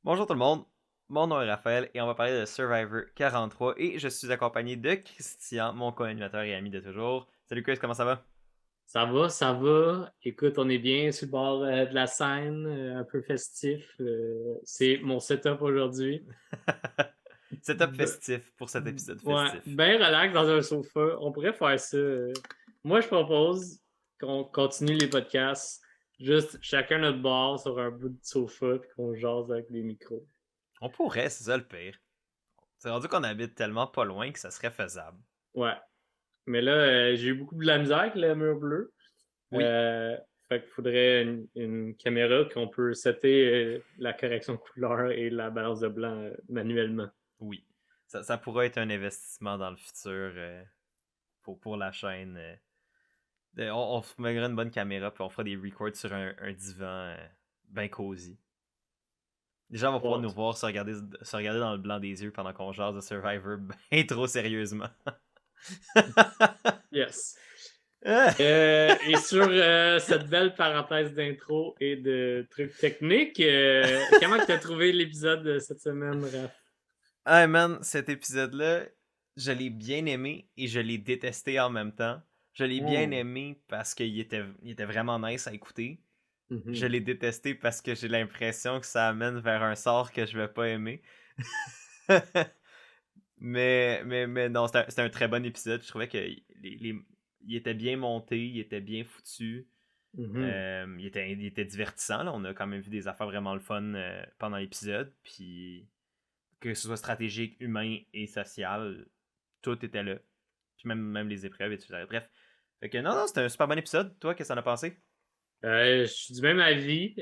Bonjour tout le monde, mon nom est Raphaël et on va parler de Survivor 43 et je suis accompagné de Christian, mon co-animateur et ami de toujours. Salut Chris, comment ça va? Ça va, ça va. Écoute, on est bien sur le bord de la scène, un peu festif. C'est mon setup aujourd'hui. Setup B- festif pour cet épisode ouais, festif. bien relax dans un sofa. On pourrait faire ça. Moi, je propose qu'on continue les podcasts juste chacun notre bord sur un bout de sofa puis qu'on jase avec des micros. On pourrait, c'est ça le pire. C'est rendu qu'on habite tellement pas loin que ça serait faisable. Ouais. Mais là, j'ai eu beaucoup de la misère avec le mur bleu. Oui, Euh, Fait qu'il faudrait une caméra qu'on peut setter la correction de couleur et la balance de blanc manuellement. oui. Ça pourrait être un investissement dans le futur pour la chaîne. On se mettra une bonne caméra puis on fera des records sur un divan bien cosy. Les gens vont pouvoir Bon, nous voir se regarder dans le blanc des yeux pendant qu'on jase de Survivor bien trop sérieusement. yes. Et sur cette belle parenthèse d'intro et de trucs techniques, comment tu as trouvé l'épisode de cette semaine, Raph? Hey man, cet épisode-là, je l'ai bien aimé et je l'ai détesté en même temps. Je l'ai bien Hmm. aimé parce qu'il était vraiment nice à écouter. Je Mhm. l'ai détesté parce que j'ai l'impression que ça amène vers un sort que je vais pas aimer. mais non, c'était un très bon épisode. Je trouvais que il était bien monté, il était bien foutu. Mhm. Il était divertissant. Là. On a quand même vu des affaires vraiment le fun pendant l'épisode. Puis que ce soit stratégique, humain et social, tout était là. Puis même les épreuves et tout ça. Bref. Fait que non, c'était un super bon épisode. Toi, qu'est-ce que t'en as pensé? Je suis du même avis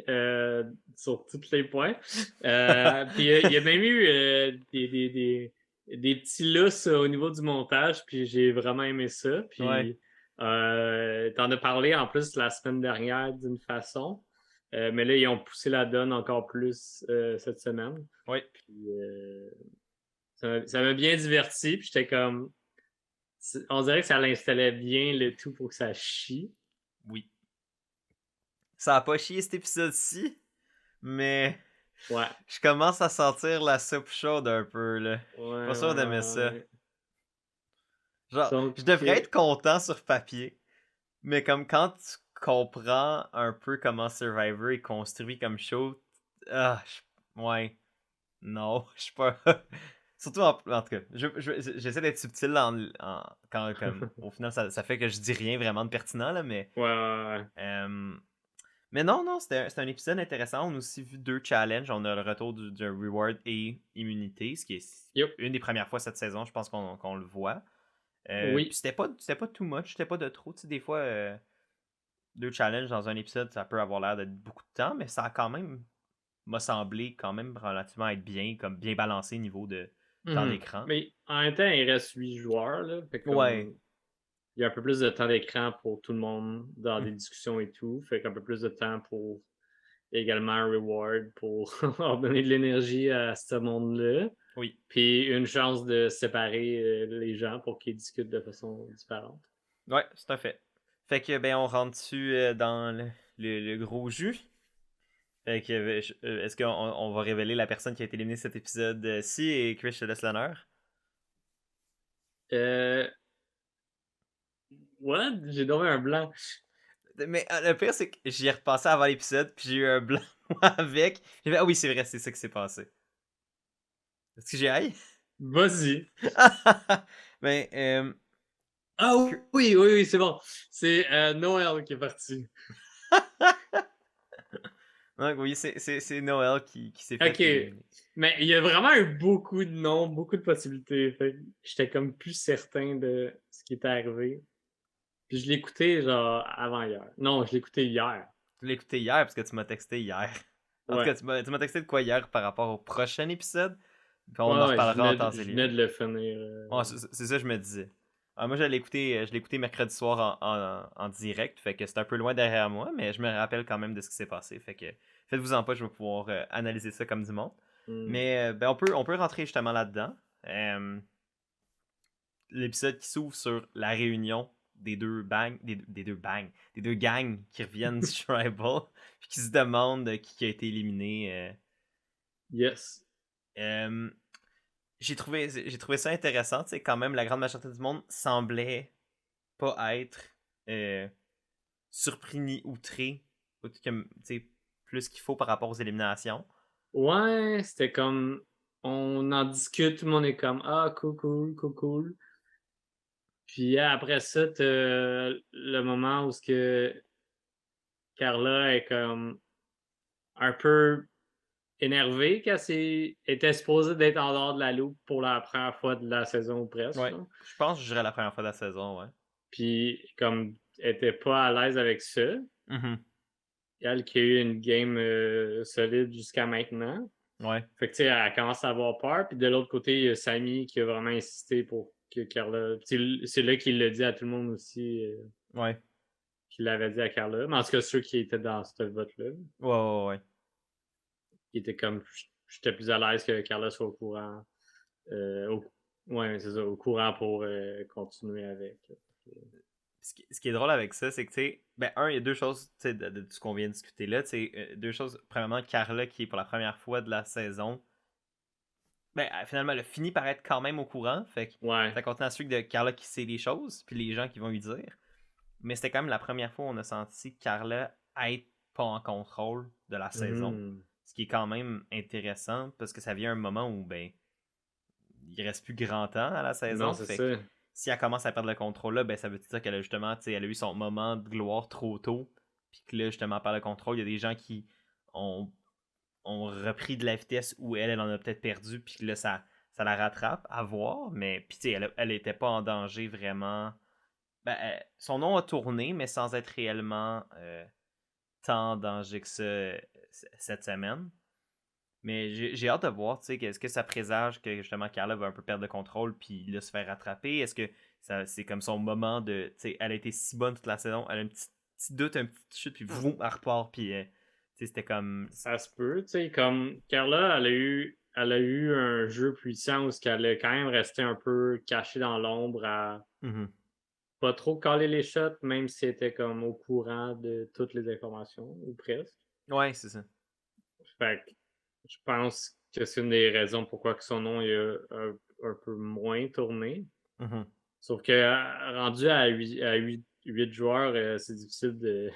sur tous les points. Puis il y a même eu des petits lusses au niveau du montage, puis j'ai vraiment aimé ça. Ouais. Puis t'en as parlé en plus la semaine dernière d'une façon, mais là ils ont poussé la donne encore plus cette semaine. Ouais. Puis ça m'a bien diverti, puis j'étais comme, on dirait que ça l'installait bien le tout pour que ça chie. Oui. Ça a pas chié cet épisode-ci, mais Ouais, je commence à sentir la soupe chaude un peu, là. ouais, Je suis pas sûr d'aimer ouais, ça. ouais. Genre, Donc, je devrais être content sur papier, mais comme quand tu comprends un peu comment Survivor est construit comme show, ouais, non, je suis pas. Surtout en tout cas, j'essaie d'être subtil quand comme au final ça fait que je dis rien vraiment de pertinent là, ouais, ouais, ouais. euh, mais non, c'était un épisode intéressant. On a aussi vu deux challenges. On a le retour du reward et immunité, ce qui est Yep. une des premières fois cette saison, je pense qu'on le voit. Puis Oui. c'était pas too much, c'était pas de trop. Tu sais, des fois, deux challenges dans un épisode, ça peut avoir l'air d'être beaucoup de temps, mais ça a quand même, m'a semblé quand même relativement être bien, comme bien balancé niveau de temps Mhm. d'écran. Mais en même temps, il reste 8 joueurs, là. Fait que Ouais. comme il y a un peu plus de temps d'écran pour tout le monde dans Hmm. des discussions et tout. Fait qu'un peu plus de temps pour également un reward pour leur donner de l'énergie à ce monde-là. Oui. Puis une chance de séparer les gens pour qu'ils discutent de façon différente. Ouais, c'est un fait. Fait que, ben, on rentre dessus dans le gros jus. Fait que, est-ce qu'on va révéler la personne qui a été éliminée cet épisode-ci et Chris, je te laisse l'honneur? Euh, what? J'ai donné un blanc. Mais le pire, c'est que j'y ai repassé avant l'épisode, puis j'ai eu un blanc moi, avec. J'ai fait, ah oui, c'est vrai, c'est ça qui s'est passé. Est-ce que j'y aille? Vas-y. ben, Ah que- oui, oui, oui, c'est bon. C'est Noël qui est parti. donc, oui, c'est Noël qui s'est fait OK. éliminer. Mais il y a vraiment eu beaucoup de noms, beaucoup de possibilités. Fait que j'étais comme plus certain de ce qui était arrivé. Puis je l'ai écouté genre avant hier. Non, je l'ai écouté hier. Tu l'as écouté hier parce que tu m'as texté hier. En tout Ouais. cas, tu m'as texté de quoi hier par rapport au prochain épisode? Puis on en Ouais, ouais, reparlera en temps et je venais lieu. de le finir. Ouais, c'est ça que je me disais. Moi, je l'ai écouté mercredi soir en direct, fait que c'est un peu loin derrière moi, mais je me rappelle quand même de ce qui s'est passé. Fait que faites-vous en pas, je vais pouvoir analyser ça comme du monde. Hmm. Mais ben, on peut rentrer justement là-dedans. L'épisode qui s'ouvre sur la réunion des deux gangs qui reviennent du Tribal, puis qui se demandent qui a été éliminé. Yes. Euh, j'ai trouvé ça intéressant, tu sais, quand même, la grande majorité du monde semblait pas être euh, surpris ni outré, ou comme, tu sais, plus qu'il faut par rapport aux éliminations. Ouais, c'était comme, on en discute, tout le monde est comme, ah, cool, cool, cool, cool. Puis après ça, t'as le moment où ce que Carla est comme un peu énervée qu'elle était supposée d'être en dehors de la loupe pour la première fois de la saison ou presque, Ouais, là. je pense que je dirais la première fois de la saison, ouais. Puis comme elle était pas à l'aise avec ça, Mhm. elle qui a eu une game solide jusqu'à maintenant. Ouais, Fait que tu sais, elle commence à avoir peur. Puis de l'autre côté, il y a Samy qui a vraiment insisté pour que Carla. C'est là qu'il l'a dit à tout le monde aussi, ouais, qu'il l'avait dit à Carla. Mais en tout cas, ceux qui étaient dans ce vote-là, ouais, ouais, ouais. qui étaient comme j'étais plus à l'aise que Carla soit au courant. Ouais, c'est ça, au courant pour continuer avec. Ce qui est drôle avec ça, c'est que, tu sais, ben, il y a deux choses, tu sais, de ce qu'on vient de discuter là, tu sais, deux choses. Premièrement, Carla, qui est pour la première fois de la saison, ben, finalement, elle a fini par être quand même au courant, fait que Ouais. ça continue à suivre de Carla qui sait les choses, puis les gens qui vont lui dire. Mais c'était quand même la première fois où on a senti Carla être pas en contrôle de la saison. Mhm. Ce qui est quand même intéressant, parce que ça vient un moment où, ben, il reste plus grand temps à la Non, saison. c'est Fait que ça. si elle commence à perdre le contrôle là, ben ça veut dire qu'elle a justement, tu sais, elle a eu son moment de gloire trop tôt. Puis que là, justement, par le contrôle, il y a des gens qui ont, ont repris de la vitesse où elle en a peut-être perdu. Puis que là, ça la rattrape à voir. Mais puis tu sais, elle était pas en danger vraiment. Ben, son nom a tourné, mais sans être réellement tant en danger que ça cette semaine. Mais j'ai hâte de voir, tu sais, est-ce que ça présage que justement Carla va un peu perdre le contrôle puis là se faire rattraper? Est-ce que c'est comme son moment de, tu sais, elle a été si bonne toute la saison, elle a un petit doute, un petit chute, puis voum, elle repart, puis tu sais, c'était comme... Ça se peut, tu sais, comme Carla, elle a eu un jeu puissant où elle est quand même resté un peu cachée dans l'ombre à Mhm. pas trop caler les shots, même si elle était comme au courant de toutes les informations, ou presque. Ouais, c'est ça. Fait que je pense que c'est une des raisons pourquoi que son nom est un peu moins tourné. Mhm. Sauf que rendu à 8 joueurs, c'est difficile de.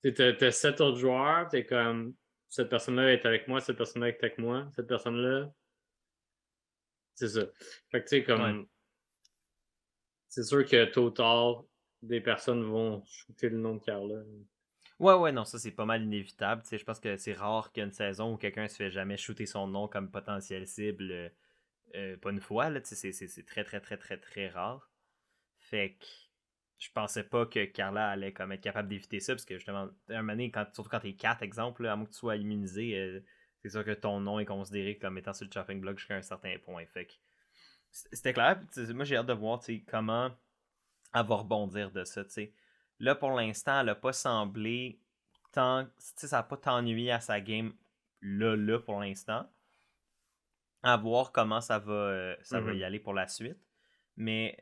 T'as 7 autres joueurs, t'es comme cette personne-là est avec moi, cette personne-là est avec moi, cette personne-là, c'est ça. Fait que tu sais, Ouais. comme c'est sûr que tôt ou tard, des personnes vont shooter le nom de Carla. Ouais, ouais, non, ça c'est pas mal inévitable. Tu sais, je pense que c'est rare qu'il y ait une saison où quelqu'un se fait jamais shooter son nom comme potentiel cible, pas une fois, là, tu sais, c'est très, très, très, très, très rare. Fait que je pensais pas que Carla allait comme être capable d'éviter ça, parce que justement, un moment donné, surtout quand t'es 4, exemple, là, à moins que tu sois immunisé, c'est sûr que ton nom est considéré comme étant sur le chopping block jusqu'à un certain point. Fait que c'était clair. Moi, j'ai hâte de voir comment elle va rebondir de ça. T'sais. Là, pour l'instant, elle a pas semblé tant. Ça n'a pas tant nuit à sa game là, pour l'instant. À voir comment ça va y Mhm. aller pour la suite. Mais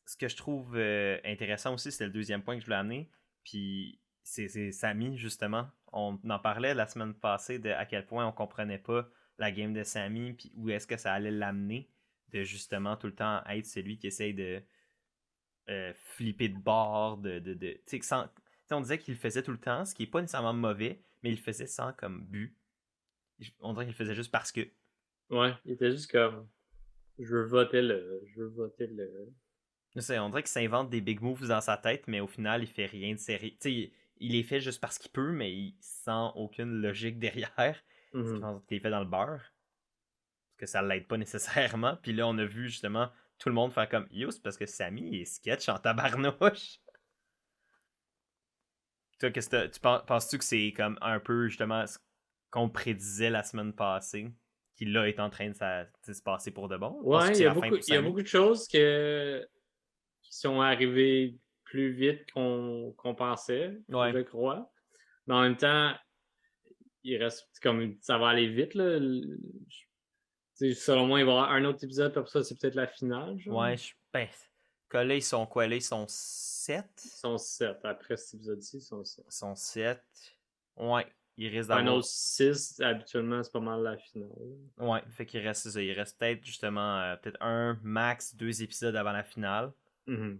ce que je trouve intéressant aussi, c'était le deuxième point que je voulais amener. Puis c'est Samy, justement. On en parlait la semaine passée de à quel point on comprenait pas la game de Samy, puis où est-ce que ça allait l'amener. De justement tout le temps être celui qui essaye de flipper de bord, on disait qu'il le faisait tout le temps, ce qui est pas nécessairement mauvais, mais il le faisait sans comme but. On dirait qu'il le faisait juste parce que. Ouais, il était juste comme je veux voter le. On dirait qu'il s'invente des big moves dans sa tête, mais au final, il fait rien de sérieux. Il les fait juste parce qu'il peut, mais il sent aucune logique derrière. Ce qui fait Mhm. en sorte qu'il les fait dans le beurre. Parce que ça l'aide pas nécessairement. Puis là, on a vu justement tout le monde faire comme Yo, c'est parce que Sammy est sketch en tabarnouche. Toi, penses-tu que c'est comme un peu justement ce qu'on prédisait la semaine passée, qui là est en train de se passer pour de bon? Penses-tu Ouais, que il y c'est a la fin beaucoup, pour il y a Sammy? beaucoup de choses qui sont arrivées plus vite qu'on pensait, Ouais. je crois. Mais en même temps, il reste comme ça va aller vite là. Selon moi, il va y avoir un autre épisode, puis après ça, c'est peut-être la finale, genre. Ouais, ben, que là, ils sont quoi? Là, ils sont Ils 7. sont 7. Après cet épisode-ci, ils sont 7. Ils sont 7. Ouais. il risque Final d'avoir... 6, habituellement, c'est pas mal la finale. Ouais, fait qu'il reste ça. Il reste peut-être justement peut-être un, max 2 épisodes avant la finale. Mhm.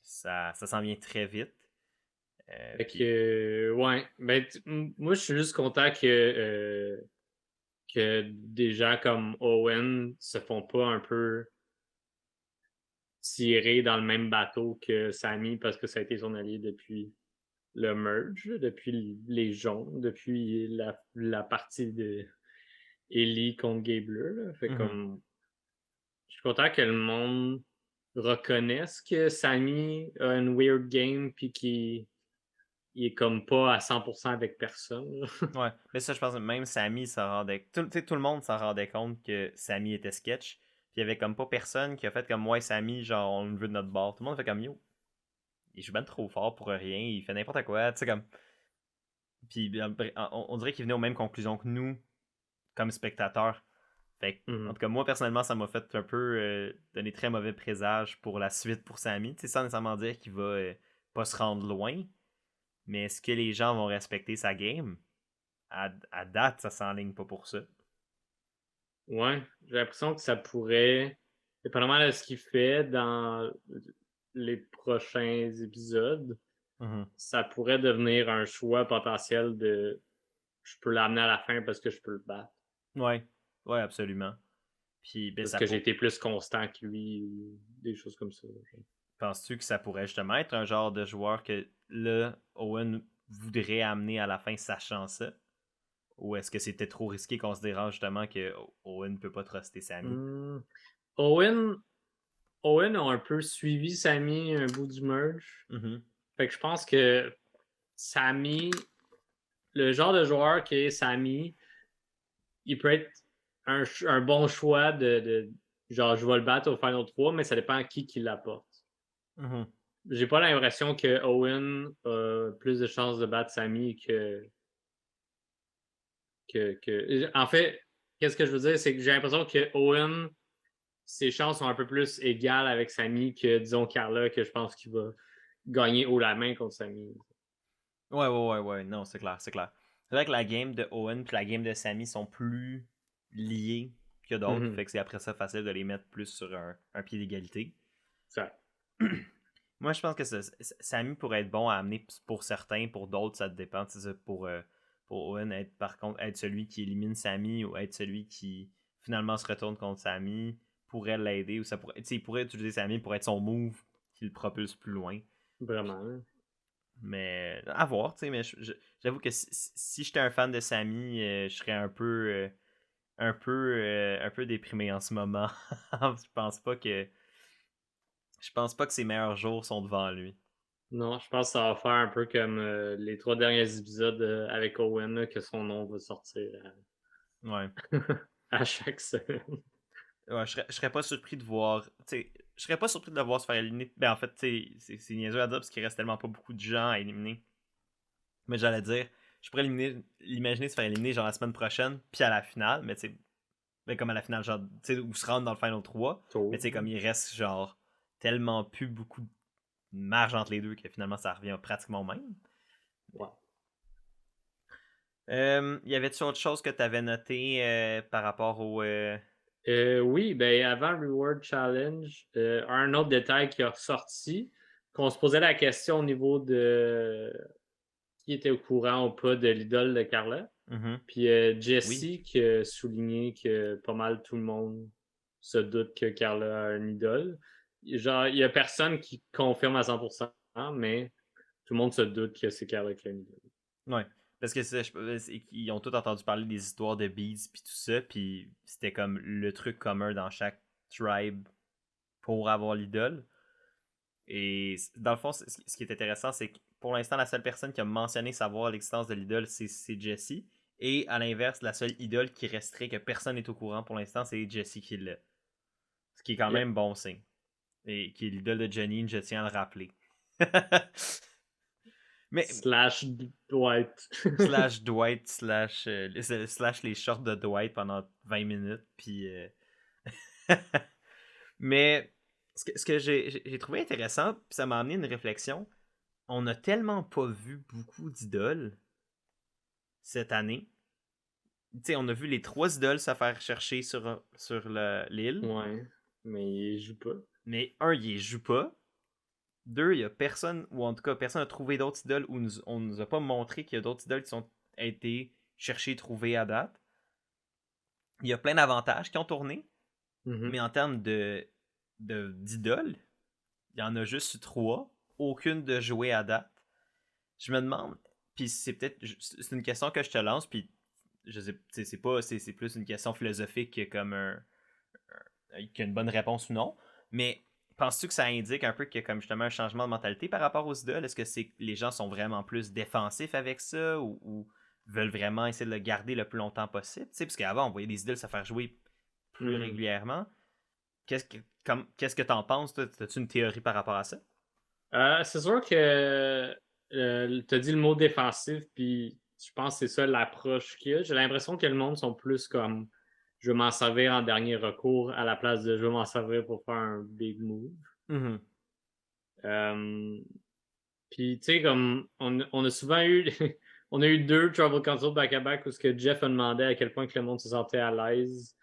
Ça s'en vient très vite. Fait Puis... que, ouais. Ben, moi, je suis juste content que des gens comme Owen se font pas un peu tirer dans le même bateau que Sami parce que ça a été son allié depuis le merge, depuis les jaunes, depuis la partie de Ellie contre Gabler. Là. Fait Mhm. comme. Je suis content que le monde reconnaisse que Sami a une weird game puis qu'il est comme pas à 100% avec personne. Ouais, mais ça, je pense que même Sami s'en rendait... Tout le monde s'en rendait compte que Sami était sketch. Puis il y avait comme pas personne qui a fait comme moi, Sami, genre, on le veut de notre bord. Tout le monde fait comme yo. Il joue bien trop fort pour rien, il fait n'importe quoi, tu sais, comme. Puis on dirait qu'il venait aux mêmes conclusions que nous, comme spectateurs. Fait en Mhm. tout cas, moi, personnellement, ça m'a fait un peu donner très mauvais présage pour la suite pour Sami. Tu sais, sans nécessairement dire qu'il va pas se rendre loin. Mais est-ce que les gens vont respecter sa game? À date, ça s'enligne pas pour ça. Ouais, j'ai l'impression que ça pourrait, dépendamment de ce qu'il fait dans les prochains épisodes, Mhm. ça pourrait devenir un choix potentiel de je peux l'amener à la fin parce que je peux le battre. Ouais, ouais, absolument. Puis, ben, Parce ça que j'ai pour... été plus constant que lui ou des choses comme ça. Penses-tu que ça pourrait justement être un genre de joueur que là, Owen voudrait amener à la fin sachant ça? Ou est-ce que c'était trop risqué considérant justement que Owen ne peut pas truster Sami? Hmm. Owen, Owen a un peu suivi Sami un bout du merge. Mhm. Fait que je pense que Sami, le genre de joueur qui est Sami, il peut être un bon choix de genre je vais le battre au Final 3, mais ça dépend à qui l'apporte. Mhm. J'ai pas l'impression que Owen a plus de chances de battre Sami que. En fait, qu'est-ce que je veux dire, c'est que j'ai l'impression que Owen, ses chances sont un peu plus égales avec Sami que, disons, Carla, que je pense qu'il va gagner haut la main contre Sami. Ouais, non, c'est clair, c'est clair. C'est vrai que la game de Owen et la game de Sami sont plus liées que d'autres, Mhm. fait que c'est après ça facile de les mettre plus sur un pied d'égalité. Ça. Moi, je pense que Sami pourrait être bon à amener pour certains, pour d'autres, ça dépend. Pour Owen, être, par contre, être celui qui élimine Sami ou être celui qui finalement se retourne contre Sami pourrait l'aider. Ou ça pourrait, il pourrait utiliser Sami pour être son move qui le propulse plus loin. Vraiment. Hein. Mais à voir, tu sais, mais j'avoue que si j'étais un fan de Sami, je serais un peu déprimé en ce moment. Je pense pas que ses meilleurs jours sont devant lui. Non, je pense que ça va faire un peu comme les 3 derniers épisodes avec Owen, là, que son nom va sortir Ouais. à chaque semaine. Ouais, je serais pas surpris de voir. Je serais pas surpris de le voir se faire éliminer. Ben, en fait, c'est niaiseux à dire parce qu'il reste tellement pas beaucoup de gens à éliminer. Mais j'allais dire, je pourrais l'imaginer se faire éliminer genre la semaine prochaine, puis à la finale, mais tu sais, ben, comme à la finale, genre, tu sais, où se rendre dans le Final 3. Mais Tôt. tu sais, comme il reste genre tellement plus beaucoup de marge entre les deux que finalement ça revient pratiquement au même. Ouais. Y avait-tu autre chose que tu avais noté par rapport au. Oui, ben avant Reward Challenge, un autre détail qui est ressorti, qu'on se posait la question au niveau de qui était au courant ou pas de l'idole de Carla. Mhm. Puis Jesse Oui. qui a souligné que pas mal tout le monde se doute que Carla a une idole. Genre, il y a personne qui confirme à 100%, mais tout le monde se doute que c'est Carla qui a une idole. Ouais. Parce que ils ont tous entendu parler des histoires de beads puis tout ça, puis c'était comme le truc commun dans chaque tribe pour avoir l'idole. Et dans le fond, ce qui est intéressant, c'est que pour l'instant, la seule personne qui a mentionné savoir l'existence de l'idole, c'est Jesse. Et à l'inverse, la seule idole qui resterait que personne n'est au courant pour l'instant, c'est Jesse qui l'a. Ce qui est quand Yep. même bon signe. Et qui est l'idole de Janine, je tiens à le rappeler. Mais Slash Dwight. slash Dwight, slash les shorts de Dwight pendant 20 minutes. Puis. Mais ce que j'ai trouvé intéressant, puis ça m'a amené une réflexion. On n'a tellement pas vu beaucoup d'idoles. cette année. Tu sais, on a vu les 3 idoles se faire chercher sur l'île. Ouais, mais il joue pas. Mais un, il les joue pas. 2, il y a personne, ou en tout cas, personne n'a trouvé d'autres idoles, ou on nous a pas montré qu'il y a d'autres idoles qui ont été cherchées, trouvées à date. Il y a plein d'avantages qui ont tourné, mais en termes d'idoles, il y en a juste 3, aucune de jouée à date. Je me demande, puis c'est une question que je te lance, puis je sais, c'est plus une question philosophique que comme qu'il y a une bonne réponse ou non. Mais penses-tu que ça indique un peu qu'il y a comme justement un changement de mentalité par rapport aux idoles? Est-ce que les gens sont vraiment plus défensifs avec ça ou veulent vraiment essayer de le garder le plus longtemps possible? Tu sais, parce qu'avant, on voyait des idoles se faire jouer plus régulièrement. Qu'est-ce que t'en penses, toi? As-tu une théorie par rapport à ça? C'est sûr que t'as dit le mot défensif, puis je pense que c'est ça l'approche qu'il y a. J'ai l'impression que le monde sont plus comme je vais m'en servir en dernier recours à la place de je vais m'en servir pour faire un big move. Mm-hmm. Puis tu sais, comme on a souvent eu on a eu 2 Trouble Console back-à-back où ce que Jeff a demandé à quel point que le monde se sentait à l'aise.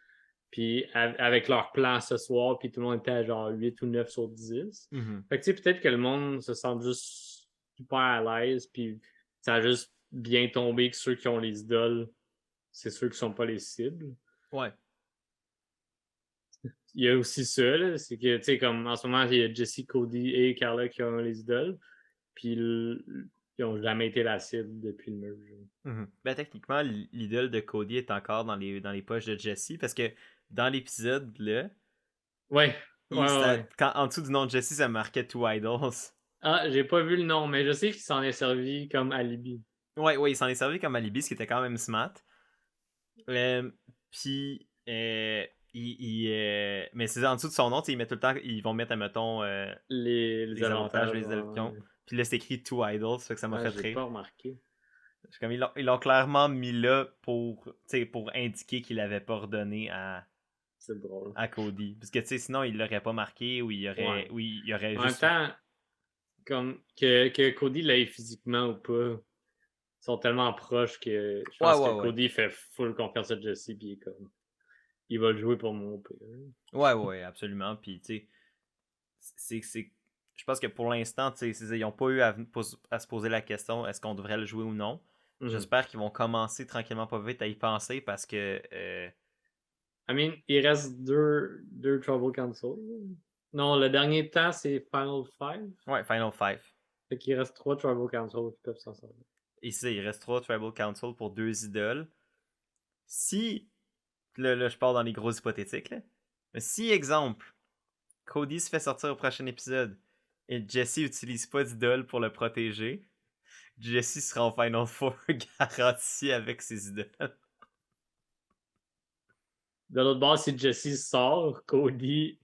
Puis avec leur plan ce soir, puis tout le monde était à genre 8 ou 9 sur 10. Mm-hmm. Fait que tu sais, peut-être que le monde se sent juste super à l'aise, puis ça a juste bien tombé que ceux qui ont les idoles, c'est ceux qui sont pas les cibles. Ouais. Il y a aussi ça, là, c'est que, tu sais, comme en ce moment, il y a Jesse, Cody et Carla qui ont les idoles, puis ils ont jamais été la cible depuis le merge. Mm-hmm. Ben, techniquement, l'idole de Cody est encore dans les poches de Jesse parce que dans l'épisode, là, Ouais, ouais. en dessous du nom de Jesse, ça marquait Two Idols. Ah, j'ai pas vu le nom, mais je sais qu'il s'en est servi comme alibi. Ouais, il s'en est servi comme alibi, ce qui était quand même smart. Puis, mais c'est en dessous de son nom, ils mettent tout le temps, ils vont mettre, admettons, Les avantages. les élections. Puis là, c'est écrit Two Idols, ça fait que ça m'a fait J'ai rire. pas remarqué. Comme ils l'ont clairement mis là pour indiquer qu'il avait pas redonné C'est drôle. à Cody. Parce que sinon, il l'aurait pas marqué ou il aurait, En juste. même temps, comme que Cody l'aille physiquement ou pas, ils sont tellement proches que je pense que Cody fait full confiance à Jesse, puis il va le jouer pour mon père. Ouais, absolument. Puis, tu sais, je pense que pour l'instant, ils n'ont pas eu à se poser la question est-ce qu'on devrait le jouer ou non. J'espère qu'ils vont commencer tranquillement pas vite à y penser parce que. I mean, il reste deux Trouble Council. Non, le dernier temps, c'est Final 5. Ouais, Final 5. Fait qu'il reste 3 Trouble Council qui peuvent s'en servir. Ici, il reste 3 Tribal Council pour 2 idoles. Si. Là, je pars dans les gros hypothétiques. Là. Mais si, exemple, Cody se fait sortir au prochain épisode et Jesse utilise pas d'idole pour le protéger, Jesse sera en Final Four garanti avec ses idoles. De l'autre bord, si Jesse sort, Cody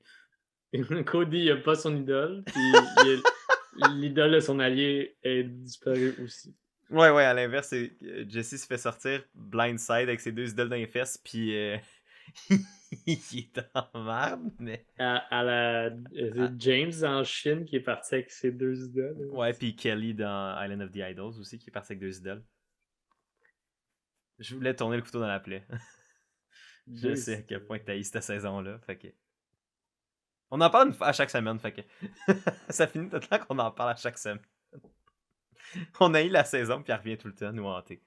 il a pas son idole, puis l'idole de son allié est disparue aussi. Ouais, à l'inverse, Jesse se fait sortir blindside avec ses 2 idoles dans les fesses, puis il est en merde, mais. À la James en Chine qui est parti avec ses 2 idoles. Ouais, puis Kelly dans Island of the Idols aussi qui est parti avec 2 idoles. Je voulais tourner le couteau dans la plaie. Je sais à quel point t'as eu cette saison-là. Fait que. On en parle à chaque semaine, fait que. Ça finit tout le temps qu'on en parle à chaque semaine. On a eu la saison, puis elle revient tout le temps nous hanter.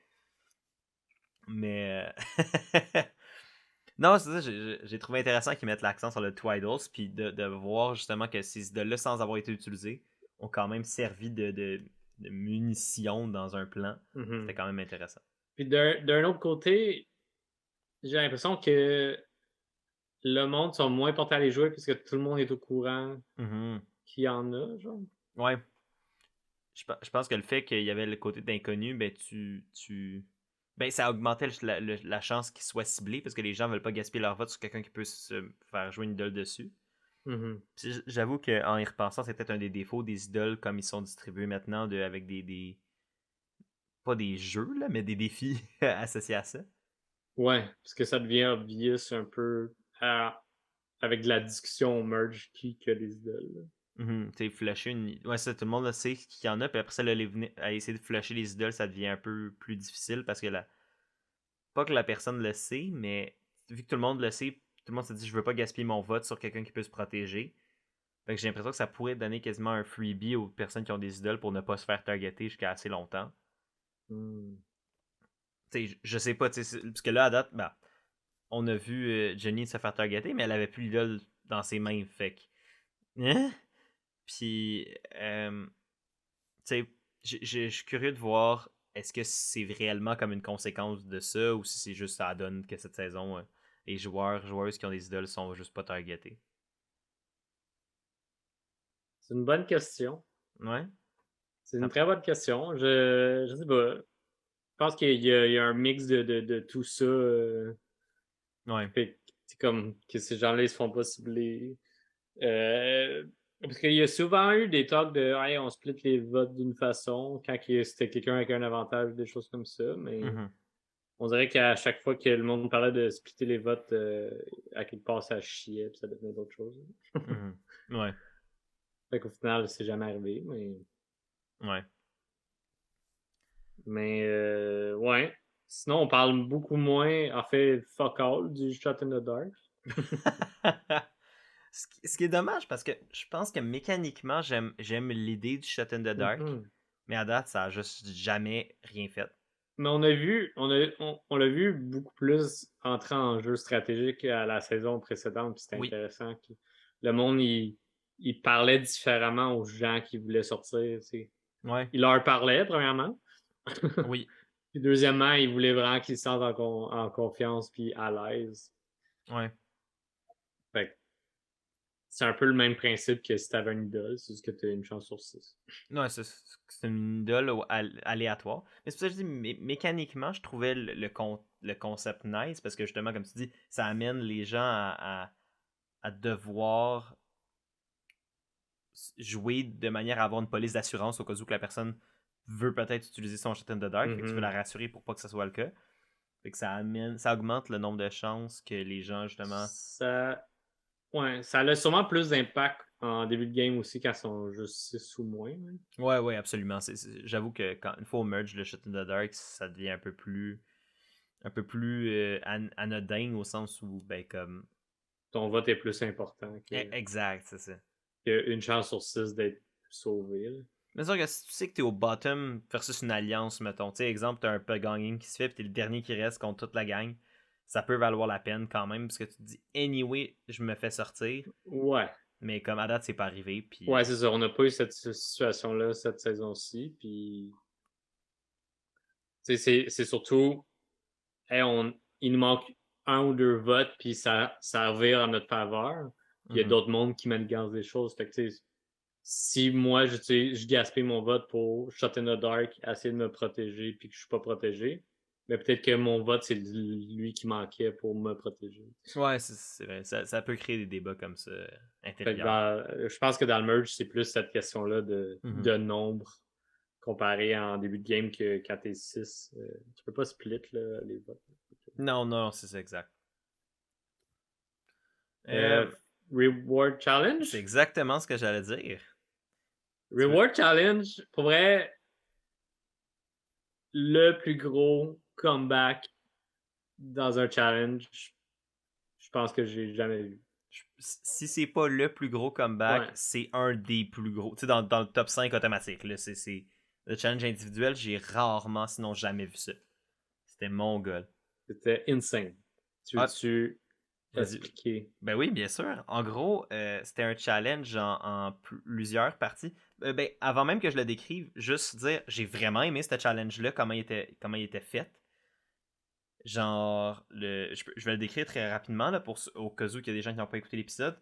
Mais. Non, c'est ça, j'ai trouvé intéressant qu'ils mettent l'accent sur le Two Idols, puis de voir justement que ces idoles-là, sans avoir été utilisées, ont quand même servi de munitions dans un plan. C'était quand même intéressant. Puis d'un autre côté, j'ai l'impression que le monde sont moins portés à les jouer puisque tout le monde est au courant qu'il y en a, genre. Ouais. Je pense que le fait qu'il y avait le côté d'inconnu, ben ben ça augmentait la chance qu'il soit ciblé parce que les gens veulent pas gaspiller leur vote sur quelqu'un qui peut se faire jouer une idole dessus. Puis j'avoue qu'en y repensant, c'est peut-être un des défauts des idoles comme ils sont distribués maintenant avec des pas des jeux là, mais des défis associés à ça. Ouais, parce que ça devient obvious un peu avec de la discussion au merge qui a des idoles. Tu sais, flusher une. Ouais, ça, tout le monde sait qu'il y en a, puis après ça, à essayer de flusher les idoles, ça devient un peu plus difficile parce que pas que la personne le sait, mais vu que tout le monde le sait, tout le monde se dit je veux pas gaspiller mon vote sur quelqu'un qui peut se protéger. Fait que j'ai l'impression que ça pourrait donner quasiment un freebie aux personnes qui ont des idoles pour ne pas se faire targeter jusqu'à assez longtemps. Tu sais, je sais pas, tu sais, parce que là, à date, ben, on a vu Jenny se faire targeter, mais elle avait plus l'idole dans ses mains, fait que... Hein? Puis, tu sais, je suis curieux de voir est-ce que c'est réellement comme une conséquence de ça ou si c'est juste ça donne que cette saison, les joueuses qui ont des idoles sont juste pas targetés. C'est une bonne question. Ouais? C'est une très bonne question. Je sais pas. Je pense qu'il y a un mix de tout ça. Ouais. Fait que c'est comme que ces gens-là, ils se font pas cibler. Parce qu'il y a souvent eu des talks de hey, on split les votes d'une façon quand c'était quelqu'un avec un avantage ou des choses comme ça, mais Mhm. on dirait qu'à chaque fois que le monde parlait de splitter les votes, à quelque part ça chiait puis ça devenait d'autres choses. Mhm. Ouais. Fait qu'au final, c'est jamais arrivé, mais. Ouais. Mais ouais. Sinon, on parle beaucoup moins, en fait, fuck all du Shot in the Dark. Ce qui est dommage parce que je pense que mécaniquement, j'aime l'idée du Shot in the Dark, mais à date, ça a juste jamais rien fait. Mais on a vu, on l'a vu beaucoup plus entrer en jeu stratégique à la saison précédente, puis c'était Oui. intéressant. Le monde, il parlait différemment aux gens qui voulaient sortir. Ouais. Il leur parlait, premièrement. Oui. Puis deuxièmement, il voulait vraiment qu'ils se sentent en confiance puis à l'aise. Ouais. Fait que c'est un peu le même principe que si t'avais une idole, c'est juste que t'as une chance sur 6. Non, c'est une idole aléatoire. Mais c'est pour ça que je dis, mécaniquement, je trouvais le concept nice parce que justement, comme tu dis, ça amène les gens à devoir jouer de manière à avoir une police d'assurance au cas où que la personne veut peut-être utiliser son Shot in the Dark, fait que tu veux la rassurer pour pas que ce soit le cas. Fait que ça augmente le nombre de chances que les gens, justement. Ouais, ça a sûrement plus d'impact en début de game aussi quand ils sont juste 6 ou moins. Hein. Ouais, absolument. J'avoue que quand une fois au merge le Shot in the Dark, ça devient un peu plus anodin au sens où, ben, comme. Ton vote est plus important Exact, c'est ça. qu'une chance sur 6 d'être sauvé. Là. Mais c'est sûr que si tu sais que t'es au bottom versus une alliance, mettons, tu sais, exemple, t'as un Peganing qui se fait, pis t'es le dernier qui reste contre toute la gang, ça peut valoir la peine quand même, parce que tu te dis, anyway, je me fais sortir, Ouais. mais comme à date, c'est pas arrivé, puis. Ouais, c'est ça. On n'a pas eu cette situation-là cette saison-ci. Puis, c'est surtout, hey, il nous manque un ou deux votes, puis ça revire en notre faveur. Puis il y a d'autres mondes qui manigancent des choses. Fait que, tu sais, si moi, je gaspille mon vote pour Shot in the Dark, essayer de me protéger, puis que je suis pas protégé, mais peut-être que mon vote, c'est lui qui manquait pour me protéger. Ouais, c'est vrai, ça peut créer des débats comme ça, Fait que intérieurs. je pense que dans le merge, c'est plus cette question-là de nombre comparé en début de game que quand t'es 6. Tu peux pas split là, les votes. Non, c'est ça, exact. Reward C'est Challenge? exactement ce que j'allais dire. Reward Challenge, pour vrai, le plus gros comeback dans un challenge, je pense que j'ai jamais vu. Si c'est pas le plus gros comeback, Ouais. c'est un des plus gros. Tu sais, dans le top 5 automatique. Là, le challenge individuel, j'ai rarement, sinon jamais vu ça. C'était mon goal. C'était insane. Tu Ah, veux-tu vas-y. expliquer? Ben oui, bien sûr. En gros, c'était un challenge en plusieurs parties. Ben, avant même que je le décrive, juste dire, j'ai vraiment aimé ce challenge-là, comment il était fait. Genre, je vais le décrire très rapidement là, au cas où il y a des gens qui n'ont pas écouté l'épisode.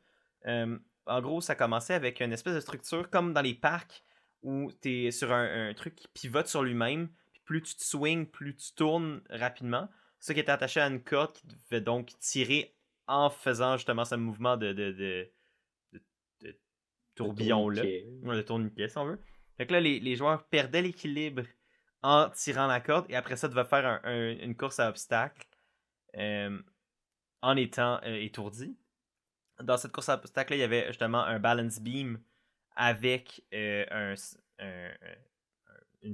En gros, ça commençait avec une espèce de structure comme dans les parcs où tu es sur un truc qui pivote sur lui-même. Puis plus tu te swings, plus tu tournes rapidement. Ça qui était attaché à une corde qui devait donc tirer en faisant justement ce mouvement de- de Le tourbillon-là. tourniquet. Ouais, le tourniquet, si on veut. Fait que là, les joueurs perdaient l'équilibre en tirant la corde et après ça, devaient faire une course à obstacles en étant étourdi. Dans cette course à obstacles-là, il y avait justement un balance beam avec une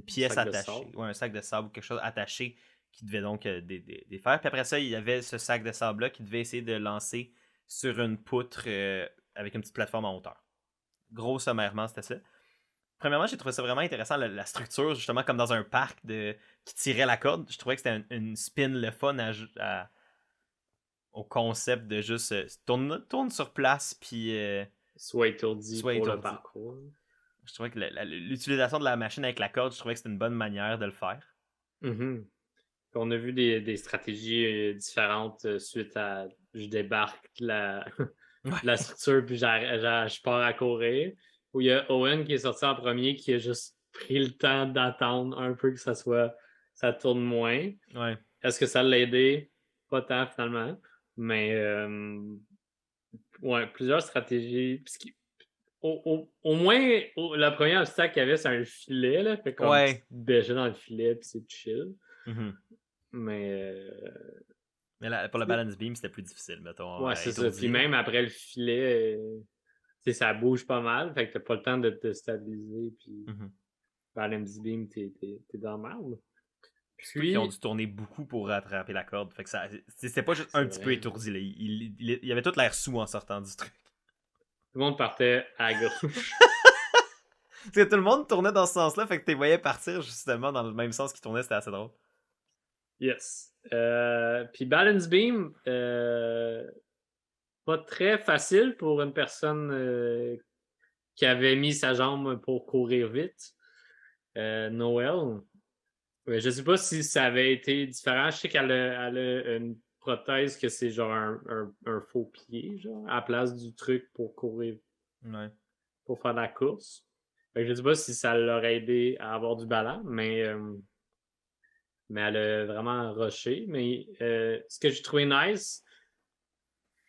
pièce attachée, ou un sac de sable ou quelque chose attaché qui devait donc des faire. Puis après ça, il y avait ce sac de sable-là qui devait essayer de lancer sur une poutre avec une petite plateforme en hauteur. Gros sommairement, c'était ça. Premièrement, j'ai trouvé ça vraiment intéressant, la structure, justement, comme dans un parc qui tirait la corde. Je trouvais que c'était une spin le fun au concept de juste tourne sur place, puis Soit étourdi soit pour le étourdi. parcours. Je trouvais que l'utilisation de la machine avec la corde, je trouvais que c'était une bonne manière de le faire. Mm-hmm. On a vu des stratégies différentes suite à je débarque la structure puis je pars à courir. Où il y a Owen qui est sorti en premier qui a juste pris le temps d'attendre un peu que ça tourne moins. Ouais. Est-ce que ça l'a aidé? Pas tant finalement. Mais ouais, plusieurs stratégies. Au moins, la première obstacle qu'il y avait, c'est un filet. Là, fait comme Ouais. tu bêches dans le filet puis c'est chill. Mm-hmm. Mais Mais là, pour le balance beam, c'était plus difficile, mettons. ouais, c'est ça. Puis même après le filet, ça bouge pas mal. Fait que t'as pas le temps de te stabiliser. Puis balance beam, t'es dans le merde. Puis ils ont dû tourner beaucoup pour rattraper la corde. Fait que c'était pas juste un petit peu étourdi. Là. Il avait tout l'air sous en sortant du truc. Tout le monde partait à gauche. Parce que tout le monde tournait dans ce sens-là, fait que tu les voyais partir justement dans le même sens qu'ils tournaient, c'était assez drôle. Yes. Puis Balance Beam, pas très facile pour une personne qui avait mis sa jambe pour courir vite. Noël. Je sais pas si ça avait été différent. Je sais qu'elle a une prothèse que c'est genre un faux pied, genre, à la place du truc pour courir, pour faire la course. Fait que je sais pas si ça l'aurait aidé à avoir du ballon, mais elle a vraiment rushé. Mais ce que j'ai trouvé nice,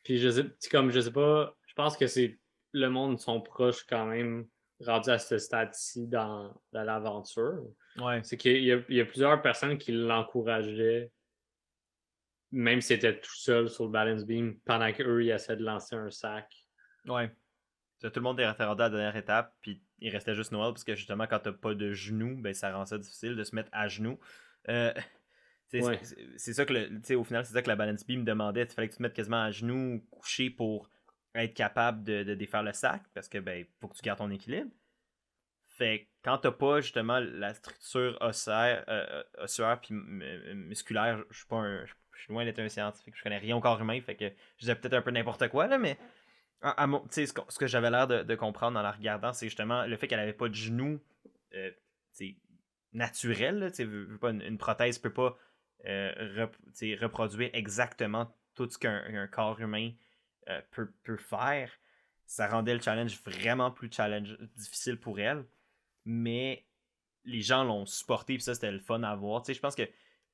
puis je sais pas, je pense que c'est le monde sont proches quand même rendus à ce stade-ci dans l'aventure. Ouais. C'est qu'il y a plusieurs personnes qui l'encourageaient, même s'il était tout seul sur le balance beam, pendant qu'eux, ils essaient de lancer un sac. Ouais. Tout le monde est rendu à la dernière étape, puis il restait juste Noël, parce que justement, quand t'as pas de genoux, ben ça rend ça difficile de se mettre à genoux. Ouais. C'est ça que au final, c'est ça que la balance beam demandait. Il fallait que tu te mettes quasiment à genoux, couché pour être capable de défaire le sac, parce que ben faut que tu gardes ton équilibre. Fait que quand t'as pas justement la structure osseuse puis musculaire, je suis loin d'être un scientifique, je connais rien au corps humain, fait que je disais peut-être un peu n'importe quoi là, mais ce que j'avais l'air de comprendre en la regardant, c'est justement le fait qu'elle avait pas de genoux naturels. Là, une prothèse peut pas reproduire exactement tout ce qu'un corps humain peut faire. Ça rendait le challenge vraiment plus difficile pour elle. Mais les gens l'ont supporté, puis ça, c'était le fun à voir. Je pense que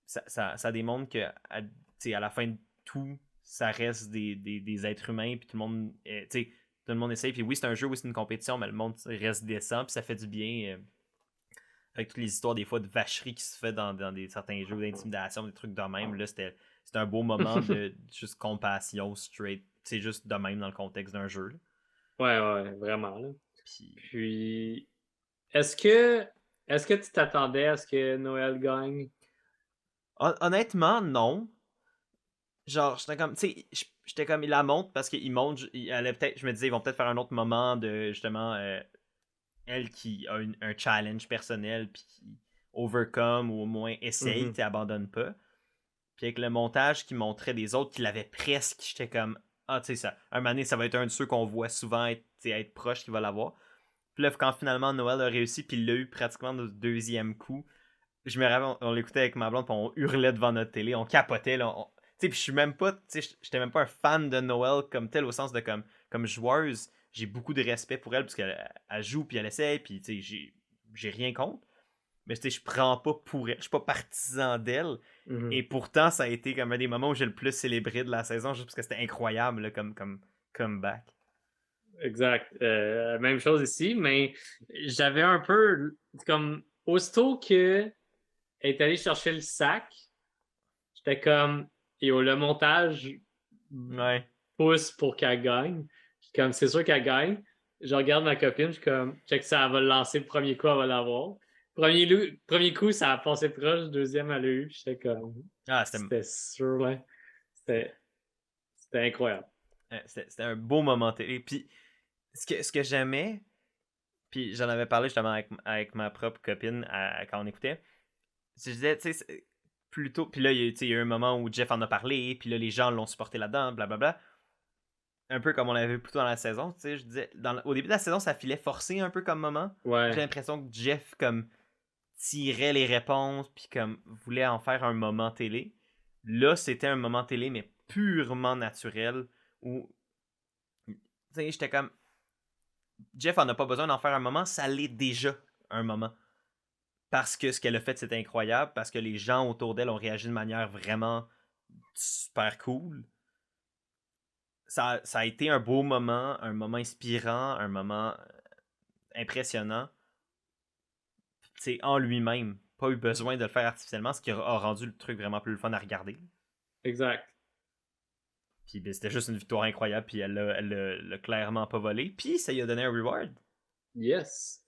ça démontre que à la fin de tout, ça reste des êtres humains, puis tout le monde essaye. Puis oui, c'est un jeu, oui, c'est une compétition, mais le monde reste décent, puis ça fait du bien. Avec toutes les histoires, des fois, de vacherie qui se fait dans certains jeux d'intimidation, des trucs de même. Là, c'était un beau moment de juste compassion straight. C'est juste de même dans le contexte d'un jeu. Là. Ouais, vraiment. Là. Puis est-ce que tu t'attendais à ce que Noël gagne? Honnêtement, non. Genre, j'étais comme, il la monte parce qu'il monte, je me disais, ils vont peut-être faire un autre moment de, justement, elle qui a un challenge personnel, puis qui overcome, ou au moins essaye, abandonne pas. Puis avec le montage qui montrait des autres qui l'avaient presque, j'étais comme, tu sais, ça, un moment donné, ça va être un de ceux qu'on voit souvent être proche qui va l'avoir. Puis là, quand finalement Noël a réussi, puis il l'a eu pratiquement le deuxième coup, je me rappelle, on l'écoutait avec ma blonde, puis on hurlait devant notre télé, on capotait, là. Puis je suis même pas, j'étais même pas un fan de Noël comme tel, au sens de comme joueuse, j'ai beaucoup de respect pour elle, parce qu'elle joue, puis elle essaye, puis j'ai rien contre. Mais je prends pas pour elle, je suis pas partisan d'elle. Et pourtant, ça a été comme un des moments où j'ai le plus célébré de la saison, juste parce que c'était incroyable là, comme comeback. Exact. Même chose ici, mais j'avais un peu comme aussitôt qu'elle est allée chercher le sac, j'étais comme le montage pousse pour qu'elle gagne. Puis comme c'est sûr qu'elle gagne, je regarde ma copine, je suis comme check ça, elle va le lancer le premier coup, elle va l'avoir. Premier coup, ça a passé proche, deuxième, elle a eu, puis j'étais comme. Ah, C'était sûr, là. C'était c'était incroyable. c'était un beau moment télé. Puis ce que j'aimais, puis j'en avais parlé justement avec ma propre copine quand on écoutait, je disais, tu sais, plutôt. Puis là, il y a eu un moment où Jeff en a parlé, puis là, les gens l'ont supporté là-dedans, blablabla. Un peu comme on l'avait vu plus tôt dans la saison, tu sais, je disais, au début de la saison, ça filait forcé un peu comme moment. J'ai Ouais, l'impression que Jeff, comme, tirait les réponses, puis comme, voulait en faire un moment télé. Là, c'était un moment télé, mais purement naturel, où, tu sais, j'étais comme, Jeff en a pas besoin d'en faire un moment, ça l'est déjà un moment. Parce que ce qu'elle a fait, c'était incroyable, parce que les gens autour d'elle ont réagi de manière vraiment super cool. Ça a été un moment inspirant, un moment impressionnant, en lui-même. Pas eu besoin de le faire artificiellement, ce qui a rendu le truc vraiment plus le fun à regarder. exact. Puis ben, c'était juste une victoire incroyable, puis elle l'a clairement pas volé. Puis ça lui a donné un reward. Yes.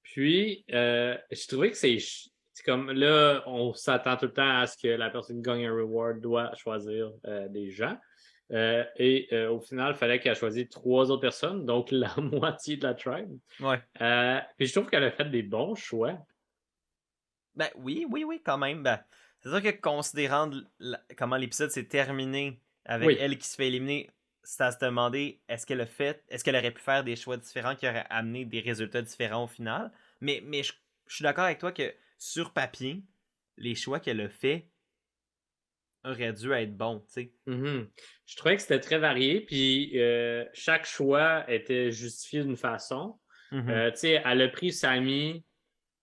Puis, je trouvais que c'est comme là, on s'attend tout le temps à ce que la personne qui gagne un reward doit choisir des gens. Au final, il fallait qu'elle choisisse 3 autres personnes, donc la moitié de la tribe. Ouais. Puis je trouve qu'elle a fait des bons choix. Ben oui, oui, oui, quand même. Ben, c'est sûr que considérant comment l'épisode s'est terminé avec Oui. elle qui se fait éliminer, c'est à se demander est-ce qu'elle aurait pu faire des choix différents qui auraient amené des résultats différents au final. Mais je suis d'accord avec toi que sur papier, les choix qu'elle a fait auraient dû être bons, tu sais. Mhm. Je trouvais que c'était très varié, puis chaque choix était justifié d'une façon. Mhm. Tu sais, elle a pris Samy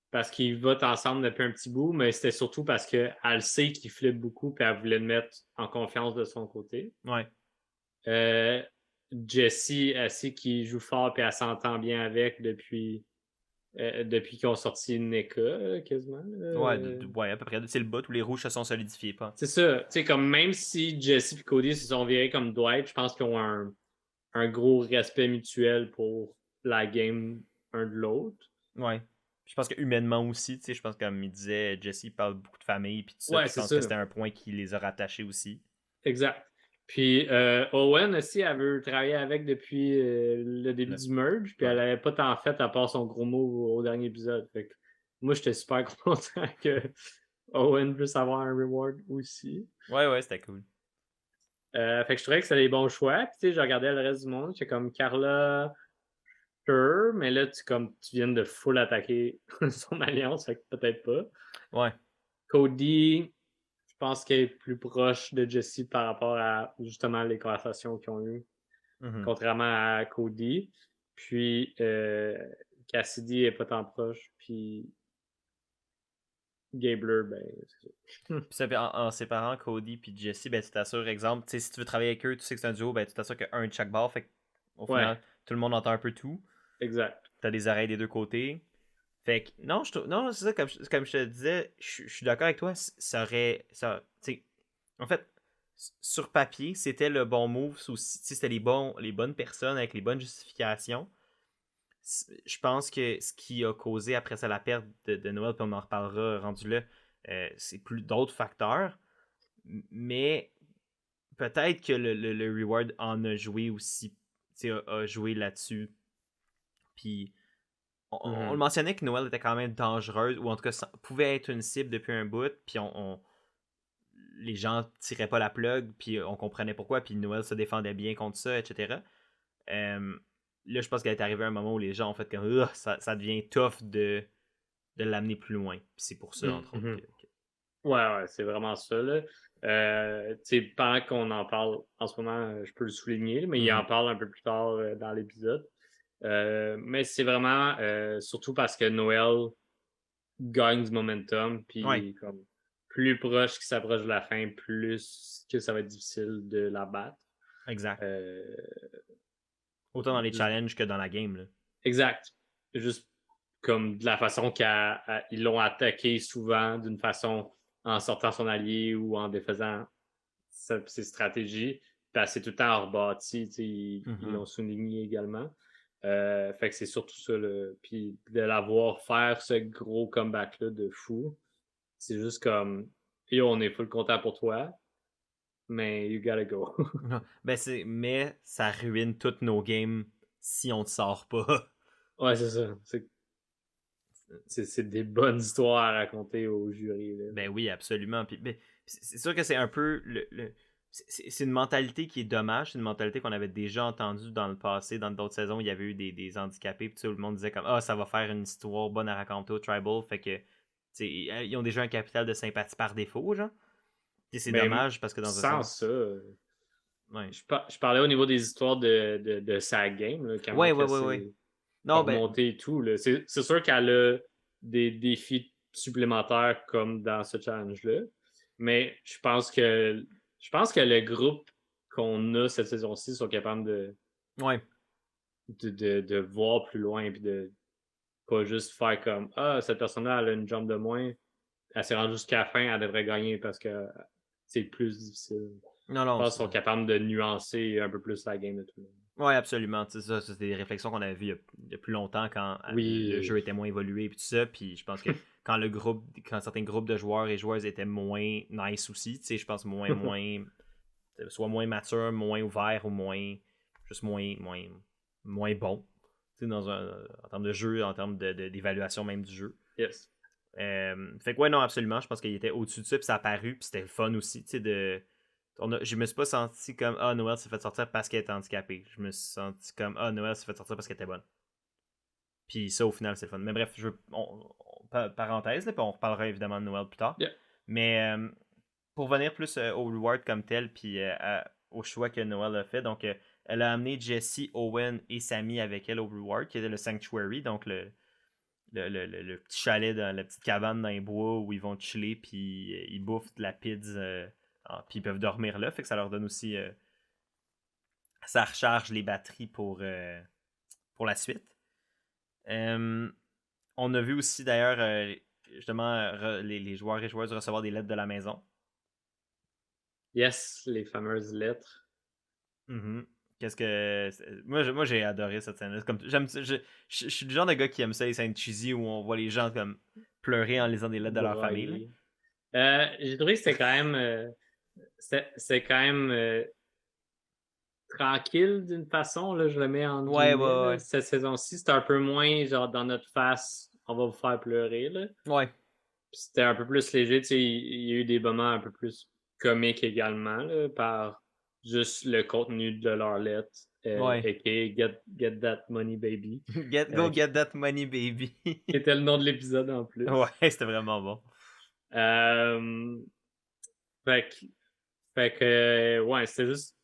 parce qu'ils votent ensemble depuis un petit bout, mais c'était surtout parce qu'elle sait qu'il flippe beaucoup, puis elle voulait le mettre en confiance de son côté. Ouais. Euh, Jessie, elle sait qu'il joue fort, puis elle s'entend bien avec depuis qu'ils ont sorti NECA, quasiment. Ouais, ouais, à peu près. C'est le bout où les rouges se sont solidifiés, pas. C'est ça. Tu sais, comme même si Jessie et Cody se sont virés comme Dwight, je pense qu'ils ont un gros respect mutuel pour la game un de l'autre. Ouais. Je pense que humainement aussi, tu sais, je pense que comme il disait, Jesse parle beaucoup de famille puis tout ça, Ouais, puis je c'est pense ça. que c'était un point qui les a rattachés aussi. Exact. Puis Owen aussi, elle veut travailler avec depuis le début Le- du merge, puis elle Ouais. avait pas tant fait à part son gros mot au dernier épisode. Fait que moi, j'étais super content que Owen puisse avoir un reward aussi. Ouais, ouais, c'était cool. Fait que je trouvais que c'était des bons choix. Puis tu sais, je regardais le reste du monde, j'étais comme Carla, sure, mais là, tu viens de full attaquer son alliance, fait que peut-être pas. Ouais. Cody, je pense qu'elle est plus proche de Jessie par rapport à justement les conversations qu'ils ont eues, Mhm. contrairement à Cody. Puis Cassidy est pas tant proche. Puis Gabler, ben, c'est ça. Puis ça, en séparant Cody puis Jesse, ben tu t'assures, exemple, tu sais, si tu veux travailler avec eux, tu sais que c'est un duo, ben tu t'assures qu'il y a un de chaque bord, fait au Ouais, final, tout le monde entend un peu tout. exact. T'as des oreilles des deux côtés. Fait que, non, non, c'est ça, comme je te disais, je suis d'accord avec toi, ça aurait, tu sais, en fait, sur papier, c'était le bon move, c'était les bonnes personnes avec les bonnes justifications. Je pense que ce qui a causé après ça la perte de Noël, puis on en reparlera rendu là, c'est plus d'autres facteurs. Mais peut-être que le reward en a joué aussi, a joué là-dessus. Puis on le Mhm. mentionnait que Noël était quand même dangereuse, ou en tout cas pouvait être une cible depuis un bout, puis les gens tiraient pas la plug, puis on comprenait pourquoi, puis Noël se défendait bien contre ça, etc. Là, je pense qu'elle est arrivée à un moment où les gens ont fait comme ça devient tough de l'amener plus loin. Puis c'est pour ça, entre autres, Mhm. Ouais, ouais, c'est vraiment ça, là. Tu sais, pendant qu'on en parle en ce moment, je peux le souligner, mais il en Mhm. parle un peu plus tard dans l'épisode. Mais c'est vraiment surtout parce que Noël gagne du momentum, Ouais, puis comme plus proche qu'il s'approche de la fin, plus que ça va être difficile de la battre. exact. Euh, Autant dans les juste- challenges que dans la game. Là. exact. Juste comme de la façon qu'ils l'ont attaqué souvent, d'une façon en sortant son allié ou en défaisant ses stratégies. Puis elle s'est tout le temps rebâtie, ils Mhm. l'ont souligné également. Fait que c'est surtout ça, là. Puis de l'avoir faire ce gros comeback-là de fou, c'est juste comme, yo, on est full content pour toi, mais you gotta go. Mais ça ruine toutes nos games si on te sort pas. Ouais, c'est ça. C'est des bonnes histoires à raconter au jury, là. Ben oui, absolument. Puis c'est sûr que c'est un peu c'est une mentalité qui est dommage. C'est une mentalité qu'on avait déjà entendue dans le passé, dans d'autres saisons où il y avait eu des handicapés. Puis tout le monde disait comme ah, ça va faire une histoire bonne à raconter au Tribal. Fait que ils ont déjà un capital de sympathie par défaut, genre. Et c'est Mais dommage parce que dans un sans sens. ça, Ouais. je parlais au niveau des histoires de sa game, là, comment Ouais, ouais, que ouais, ouais. c'est Non, ben. remonté et tout. Là. C'est sûr qu'elle a des défis supplémentaires comme dans ce challenge-là. Mais je pense que le groupe qu'on a cette saison-ci sont capables Ouais. de voir plus loin et de pas juste faire comme ah, cette personne-là, elle a une jambe de moins, elle s'est rendue jusqu'à la fin, elle devrait gagner parce que c'est plus difficile. Non, Je non, pense c'est qu'ils sont ça. capables de nuancer un peu plus la game de tout le monde. Ouais, absolument. C'est ça, c'est des réflexions qu'on avait vues il y a plus longtemps quand le Oui. jeu était moins évolué et tout ça. Puis je pense que quand certains groupes de joueurs et joueuses étaient moins nice aussi, tu sais, je pense soit moins mature, moins ouvert ou juste moins bon. Tu sais, en termes de jeu, en termes d'évaluation même du jeu. Yes. Fait que ouais, non, absolument. Je pense qu'il était au-dessus de ça, puis ça a paru, puis c'était le fun aussi, tu sais, je me suis pas senti comme ah, Noël s'est fait sortir parce qu'elle était handicapée. Je me suis senti comme ah, Noël s'est fait sortir parce qu'elle était bonne. Puis ça, au final, c'est le fun. Mais bref, parenthèse, là, puis on reparlera évidemment de Noël plus tard. Yeah. Mais pour venir plus au reward comme tel, puis au choix que Noël a fait, donc elle a amené Jesse, Owen et Sammy avec elle au reward, qui était le Sanctuary, donc le petit chalet, dans la petite cabane dans les bois où ils vont chiller, puis ils bouffent de la pizza, puis ils peuvent dormir là, fait que ça leur donne aussi. Ça recharge les batteries pour la suite. On a vu aussi d'ailleurs, justement, les joueurs et joueuses recevoir des lettres de la maison. Yes, les fameuses lettres. Mm-hmm. Qu'est-ce que. Moi, j'ai adoré cette scène-là. Comme, je suis le genre de gars qui aime ça, les scènes cheesy où on voit les gens comme pleurer en lisant des lettres de leur famille. Là. J'ai trouvé que c'était quand même. C'est quand même tranquille d'une façon, là, je le mets en Ouais, guillemets. ouais, Là. ouais. Cette saison-ci, c'était un peu moins genre dans notre face, on va vous faire pleurer. Là. Ouais. Puis c'était un peu plus léger. Tu sais, il y a eu des moments un peu plus comiques également là, par juste le contenu de leurs lettres. Ouais. A.k.a. Get That Money Baby. Go Qui get that money, baby. était le nom de l'épisode en plus. Ouais, c'était vraiment bon. Fait que ouais, c'était juste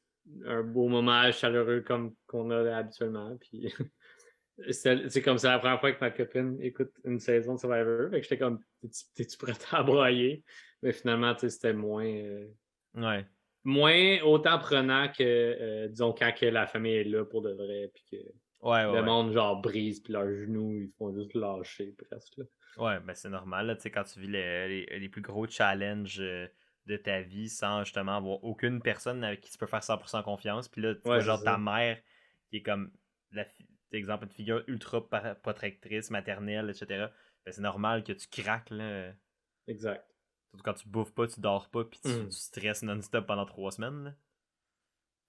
un beau moment chaleureux comme qu'on a habituellement. Puis c'est comme ça la première fois que ma copine écoute une saison de Survivor. Fait que j'étais comme, t'es-tu prête à broyer? Mais finalement, tu sais, c'était Ouais. moins autant prenant que, disons, quand que la famille est là pour de vrai. Puis que Ouais, le ouais. monde, genre, brise, puis leurs genoux, ils font juste lâcher presque. Là. Ouais, ben c'est normal, là, tu sais, quand tu vis les plus gros challenges de ta vie sans justement avoir aucune personne avec qui tu peux faire 100% confiance. Puis là, tu vois Ouais, c'est genre ta ça. mère qui est comme, exemple, une figure ultra protectrice, maternelle, etc. Ben c'est normal que tu craques, là. Exact. Surtout quand tu bouffes pas, tu dors pas, puis tu Mm. stresses non-stop pendant 3 semaines, là.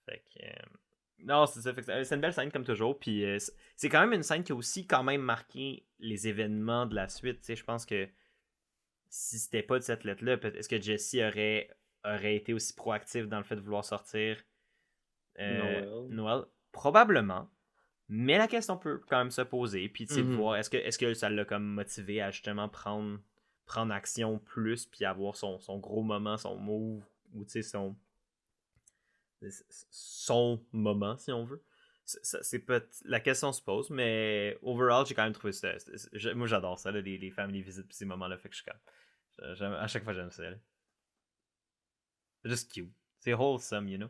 Fait que. Non, c'est ça. C'est une belle scène comme toujours. Puis c'est quand même une scène qui a aussi quand même marqué les événements de la suite. Tu sais, je pense que si c'était pas de cette lettre-là, est-ce que Jesse aurait été aussi proactif dans le fait de vouloir sortir Noël. Noël? Probablement. Mais la question peut quand même se poser. Puis tu sais, de Mhm. voir, est-ce que ça l'a comme motivé à justement prendre action plus, puis avoir son gros moment, son move, ou tu sais, son moment, si on veut. C'est pas la question se pose, mais overall, j'ai quand même trouvé ça. Moi, j'adore ça, là, les family visits pis ces moments-là. Fait que je suis comme. À chaque fois, j'aime ça. Là. C'est juste cute. C'est wholesome, you know.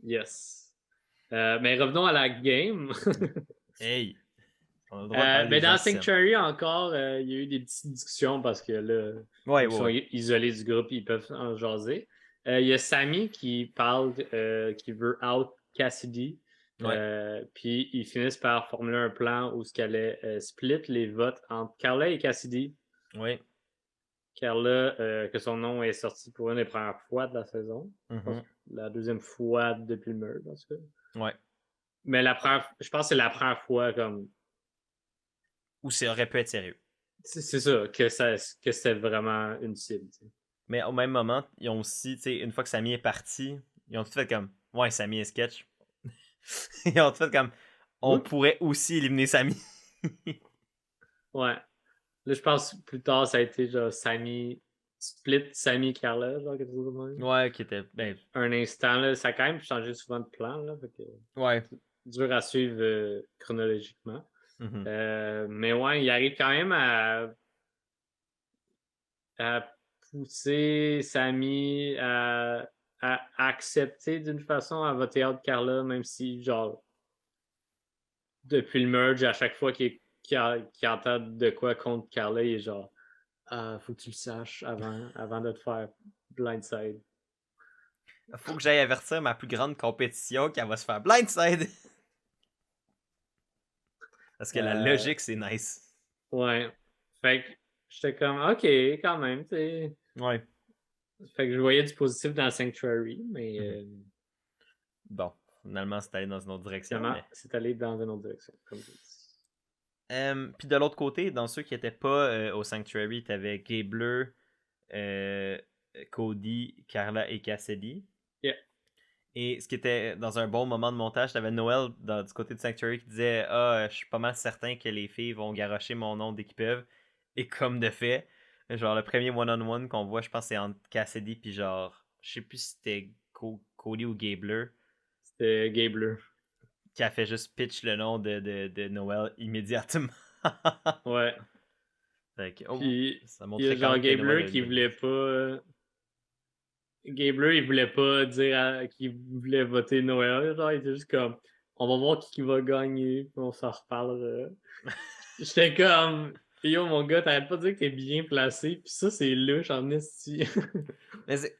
Yes. Mais revenons à la game. Hey! On a le droit de parler Mais des gens dans qui s'aiment. Sanctuary encore, il y a eu des petites discussions parce que là, Ouais, ils ouais, sont ouais. isolés du groupe, ils peuvent en jaser. Il y a Sammy qui parle, qui veut out Cassidy Puis ils finissent par formuler un plan où ce qu'elle allait split les votes entre Carla et Cassidy. Oui. Carla, que son nom est sorti pour une des premières fois de la saison. Je pense que la deuxième fois depuis le merge, en tout cas. Ouais. Mais je pense que c'est la première fois comme. Ou ça aurait pu être sérieux. C'est ça, que c'était vraiment une cible. T'sais. Mais au même moment, ils ont aussi, tu sais, une fois que Sami est parti, ils ont tout fait comme, ouais, Sami est sketch. Ils ont tout fait comme, on pourrait aussi éliminer Sami. Ouais. Là, je pense que plus tard, ça a été genre Split Sami Carla, genre quelque chose de même. Ouais, qui était, ben, Un instant, là, ça a quand même changé souvent de plan, là. Fait que ouais. dur à suivre chronologiquement. Mhm. Mais ouais, il arrive quand même à pousser Sami à accepter d'une façon à voter out Carla, même si, genre, depuis le merge, à chaque fois qu'il entend de quoi contre Carla, il est genre, faut que tu le saches avant de te faire blindside. Faut que j'aille avertir ma plus grande compétition qu'elle va se faire blindside. Parce que la logique, c'est nice. Ouais. Fait que j'étais comme, ok, quand même, tu sais. Ouais. Fait que je voyais du positif dans Sanctuary, mais Bon, finalement, c'est allé dans une autre direction. finalement, Mais... c'est allé dans une autre direction, comme je dis. Puis de l'autre côté, dans ceux qui n'étaient pas au Sanctuary, t'avais Gabler, Cody, Carla et Cassidy. Yeah. Et ce qui était dans un bon moment de montage, t'avais Noël du côté de Sanctuary qui disait je suis pas mal certain que les filles vont garrocher mon nom dès qu'ils peuvent. Et comme de fait, genre le premier one-on-one qu'on voit, je pense c'est entre Cassidy puis genre, je sais plus si c'était Cody ou Gabler. C'était Gabler. Qui a fait juste pitch le nom de Noël immédiatement. Ouais. Fait que, Puis, ça il y a montrait quand genre même que Noël a Gabler une qui bonne voulait image. pas. Gabler, il voulait pas dire qu'il voulait voter Noël. Genre, il était juste comme, on va voir qui va gagner, puis on s'en reparlera. J'étais comme, yo, mon gars, t'arrêtes pas de dire que t'es bien placé, pis ça, c'est louche en esti.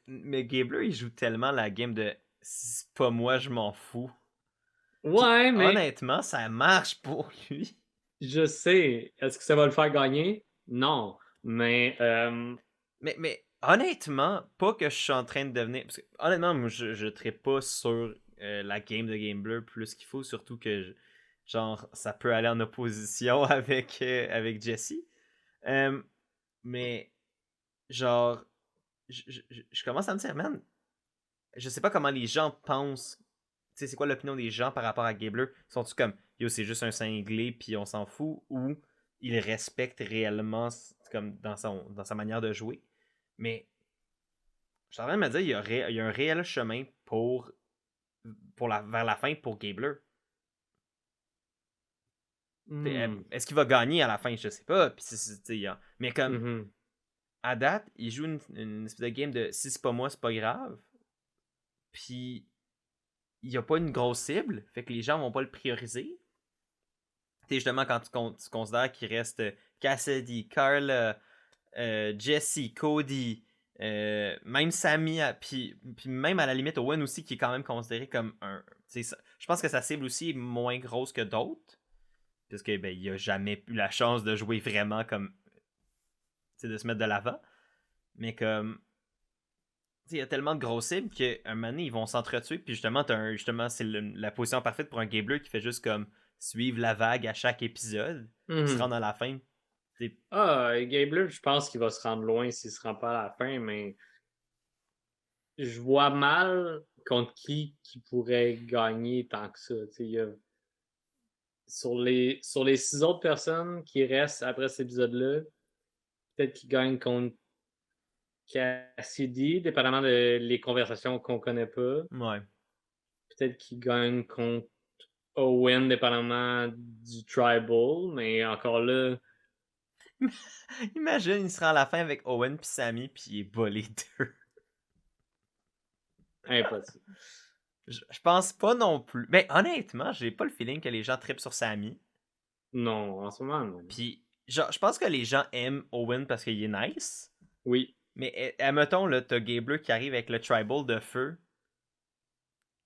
mais Gabler, il joue tellement la game de si c'est pas moi, je m'en fous. Puis Ouais, mais honnêtement, ça marche pour lui. je sais. Est-ce que ça va le faire gagner? Non. Mais, Mais honnêtement, pas que je suis en train de devenir. Parce que, honnêtement, moi, je ne traite pas sur la game de Gambler plus qu'il faut, surtout que genre ça peut aller en opposition avec Jesse. Mais genre, je commence à me dire, man, je sais pas comment les gens pensent. Tu sais, c'est quoi l'opinion des gens par rapport à Gabler? Sont-ils comme, yo, c'est juste un cinglé, puis on s'en fout, ou ils respectent réellement comme dans sa manière de jouer? Mais je suis en train de me dire, il y a un réel chemin vers la fin pour Gabler. Est-ce qu'il va gagner à la fin? Je sais pas. Mais comme, à date, il joue une espèce de game de si c'est pas moi, c'est pas grave. Puis, il n'y a pas une grosse cible. Fait que les gens vont pas le prioriser. Tu justement, quand tu considères qu'il reste Cassidy, Carla, Jesse, Cody, même Sami, puis même à la limite Owen aussi, qui est quand même considéré comme un. Je pense que sa cible aussi est moins grosse que d'autres. Parce que ben, il a jamais eu la chance de jouer vraiment comme. De se mettre de l'avant. Mais comme. Il y a tellement de grosses cibles qu'à un moment donné, ils vont s'entretuer. Puis justement, c'est la position parfaite pour un Gabler qui fait juste comme suivre la vague à chaque épisode. Puis se rendre à la fin. Gabler, je pense qu'il va se rendre loin s'il se rend pas à la fin, mais je vois mal contre qui pourrait gagner tant que ça. Sur les 6 autres personnes qui restent après cet épisode-là, peut-être qu'il gagne contre Cassidy, dépendamment des conversations qu'on connaît pas. Ouais. Peut-être qu'il gagne contre Owen, dépendamment du tribal, mais encore là. Imagine, il sera à la fin avec Owen puis Sami, puis il est bas les deux. Impossible. Je pense pas non plus. Mais honnêtement, j'ai pas le feeling que les gens trippent sur Sami. Non, en ce moment, non. Puis, genre, je pense que les gens aiment Owen parce qu'il est nice. Oui. Mais admettons, là, t'as Gabler qui arrive avec le tribal de feu.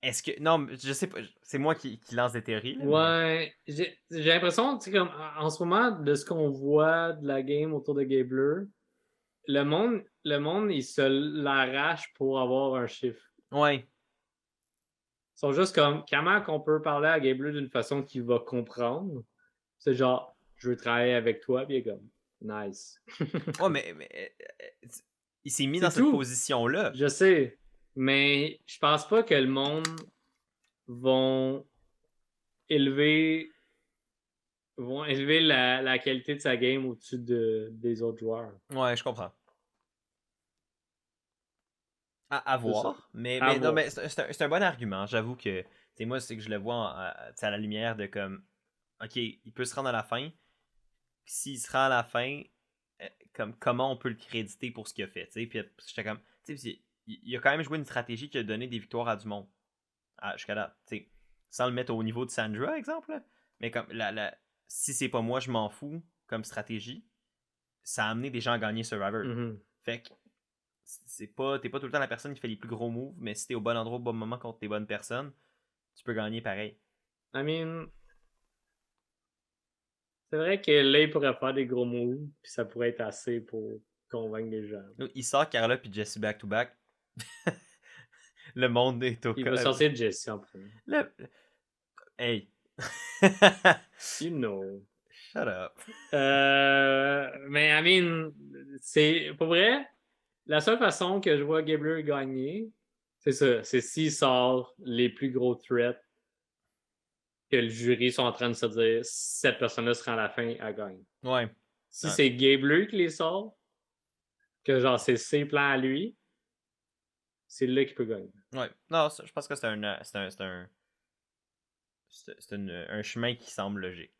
Est-ce que. Non, je sais pas. C'est moi qui lance des théories, là, mais. Ouais, j'ai l'impression, tu sais, comme en ce moment, de ce qu'on voit de la game autour de Gabler, le monde, il se l'arrache pour avoir un chiffre. Ouais. Ils sont juste comme, comment qu'on peut parler à Gabler d'une façon qu'il va comprendre? C'est genre, je veux travailler avec toi, puis il est comme, nice. Ouais, mais il s'est mis dans C'est cette tout. position-là. Je sais, mais je pense pas que le monde vont élever la qualité de sa game au-dessus des autres joueurs. Ouais, je comprends. À C'est ça. voir. À Mais non, voir. mais c'est un bon argument. J'avoue que. Moi, c'est que je le vois à la lumière de comme. Ok, il peut se rendre à la fin. Puis s'il se rend à la fin, comme comment on peut le créditer pour ce qu'il a fait. Puis j'étais comme. Il a quand même joué une stratégie qui a donné des victoires à du monde. Jusqu'à là. Sans le mettre au niveau de Sandra, exemple. Là. Mais comme si c'est pas moi, je m'en fous comme stratégie. Ça a amené des gens à gagner Survivor. Mm-hmm. Fait que t'es pas tout le temps la personne qui fait les plus gros moves, mais si t'es au bon endroit au bon moment contre tes bonnes personnes, tu peux gagner pareil. I mean, c'est vrai que là, il pourrait faire des gros moves, puis ça pourrait être assez pour convaincre les gens. Il sort Carla puis Jesse back-to-back. Le monde est au Il va cas. sortir Jesse en premier. Hey. You know. Shut up. Mais I mean, c'est pour vrai, la seule façon que je vois Gabler gagner, c'est ça. C'est s'il sort les plus gros threats que le jury sont en train de se dire cette personne-là sera à la fin, elle gagne. Ouais. Si c'est Gabler qui les sort, que genre c'est ses plans à lui, c'est là qu'il peut gagner. Ouais. Non, je pense que c'est un chemin qui semble logique.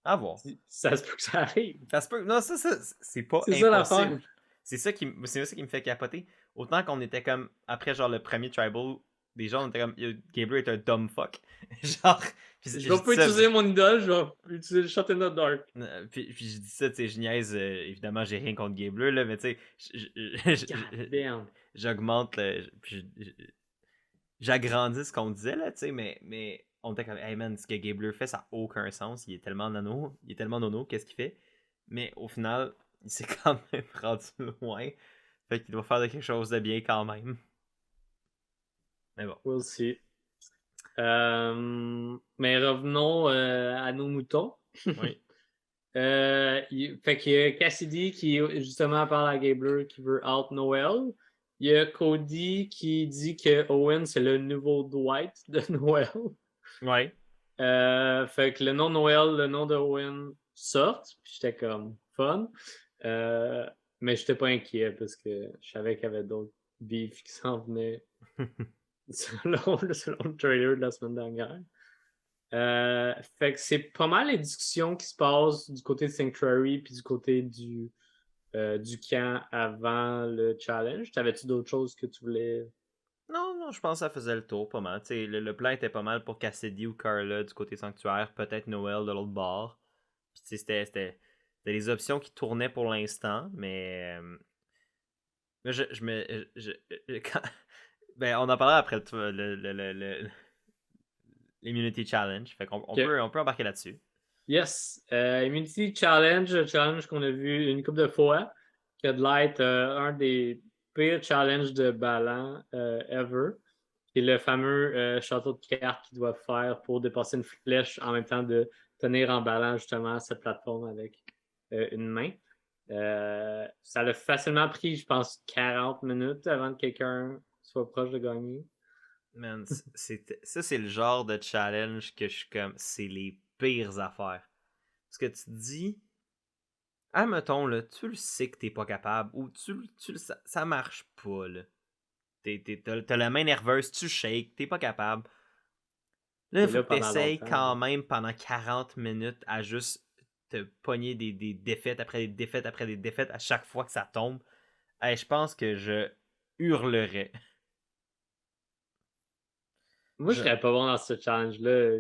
À voir. Ça se peut que ça arrive. Ça se peut. Non, c'est pas C'est ça l'affaire. impossible. C'est ça qui me fait capoter. Autant qu'on était comme, après genre le premier tribal, des gens étaient comme, Gabriel est un dumb fuck. genre, Je vais pas utiliser mon idole, je vais utiliser le Shot in the Dark. Puis je dis ça, tu sais, je niaise, évidemment, j'ai rien contre Gabriel, là, mais tu sais, j'augmente, j'agrandis ce qu'on disait, là, tu sais, mais on était comme, hey man, ce que Gabler fait, ça n'a aucun sens, il est tellement nono, qu'est-ce qu'il fait? Mais au final, il s'est quand même rendu loin, fait qu'il doit faire quelque chose de bien quand même. Mais bon. We'll see. Mais revenons à nos moutons. Oui. Fait qu'il y a Cassidy qui justement parle à Gabler qui veut out Noel. Il y a Cody qui dit que Owen c'est le nouveau Dwight de Noel. Ouais. Fait que le nom Noël, le nom de Owen sortent, puis j'étais comme fun. Mais j'étais pas inquiet parce que je savais qu'il y avait d'autres beefs qui s'en venaient selon le trailer de la semaine dernière. Fait que c'est pas mal les discussions qui se passent du côté de Sanctuary puis du côté du camp avant le challenge. T'avais-tu d'autres choses que tu voulais? Non, je pense que ça faisait le tour pas mal. Le plan était pas mal pour Cassidy ou Carla du côté sanctuaire, peut-être Noël de l'autre bord. Puis c'était les options qui tournaient pour l'instant, mais je me. Ben, on en parlera après l'Immunity Challenge. Fait qu'on on peut embarquer là-dessus. Yes. Immunity Challenge, challenge qu'on a vu une couple de fois, qui a de l'être un des pires challenges de ballon ever. Qui est le fameux château de cartes qu'il doit faire pour dépasser une flèche en même temps de tenir en ballon justement cette plateforme avec une main. Ça l'a facilement pris, je pense, 40 minutes avant que quelqu'un soit proche de gagner. Man, ça, c'est le genre de challenge que je suis comme. C'est les pires affaires. Parce que tu te dis. Admettons, là, tu le sais que t'es pas capable, ou ça marche pas, là. T'as la main nerveuse, tu shakes, t'es pas capable. Là, il faut que t'essayes quand même pendant 40 minutes à juste te pogner des défaites après des défaites après des défaites à chaque fois que ça tombe. Hey, je pense que je hurlerais. Moi, je serais pas bon dans ce challenge-là.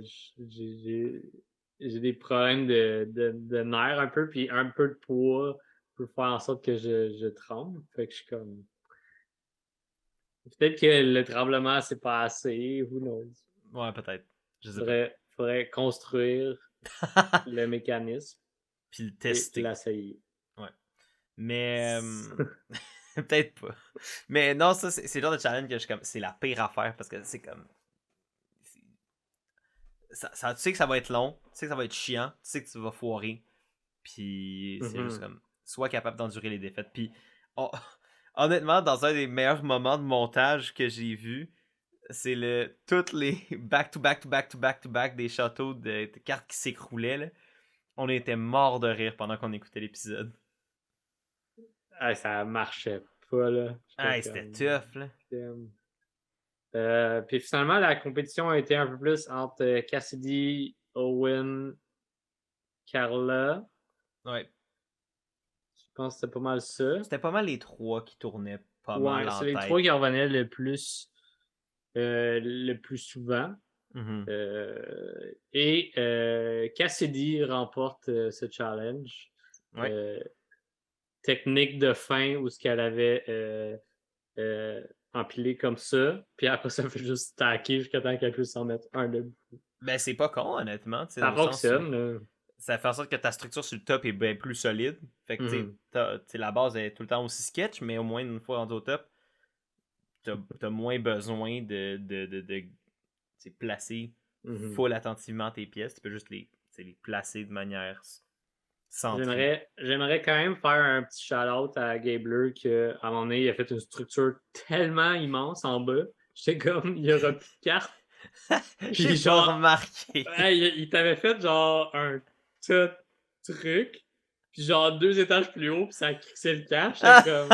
J'ai des problèmes de nerfs un peu, puis un peu de poids peut faire en sorte que je tremble. Fait que je suis comme. Peut-être que le tremblement s'est passé, who knows? Ouais, peut-être. Je sais pas. Faudrait construire le mécanisme Puis le et tester. l'essayer. Ouais. Mais. Peut-être pas. Mais non, ça, c'est le genre de challenge que je suis comme. C'est la pire affaire parce que c'est comme. Tu sais que ça va être long, tu sais que ça va être chiant, tu sais que tu vas foirer. Puis c'est juste comme. Sois capable d'endurer les défaites. Puis. Honnêtement, dans un des meilleurs moments de montage que j'ai vu, c'est toutes les back-to-back-to-back-to-back-to-back des châteaux de cartes qui s'écroulaient. Là. On était morts de rire pendant qu'on écoutait l'épisode. Ah, ça marchait pas, là. Ah, J'étais c'était comme. tough, là. Puis finalement, la compétition a été un peu plus entre Cassidy, Owen, Carla. Ouais. Je pense que c'était pas mal ça. C'était pas mal les trois qui tournaient pas mal Ouais, en c'est les trois tête. qui revenaient le plus souvent. Mhm. Cassidy remporte ce challenge. Ouais. Technique de fin où ce qu'elle avait empilé comme ça, puis après ça fait juste stacker jusqu'à temps qu'elle puisse s'en mettre un debout. Ben, c'est pas con, honnêtement, tu sais, dans Ça le sens où fonctionne, là. ça fait en sorte que ta structure sur le top est bien plus solide. Fait que, Mhm. tu sais, la base est tout le temps aussi sketch, mais au moins, une fois rendu au top, t'as moins besoin de tu sais, placer Mhm. full attentivement tes pièces. Tu peux juste les placer de manière centrée. J'aimerais quand même faire un petit shout-out à Gabler qu'à un moment donné, il a fait une structure tellement immense en bas. J'étais comme, il n'y aura plus de cartes. J'ai Puis pas genre, remarqué. hey, il t'avait fait genre un tout truc, puis genre 2 étages plus haut, puis ça crissait le cash. J'étais comme.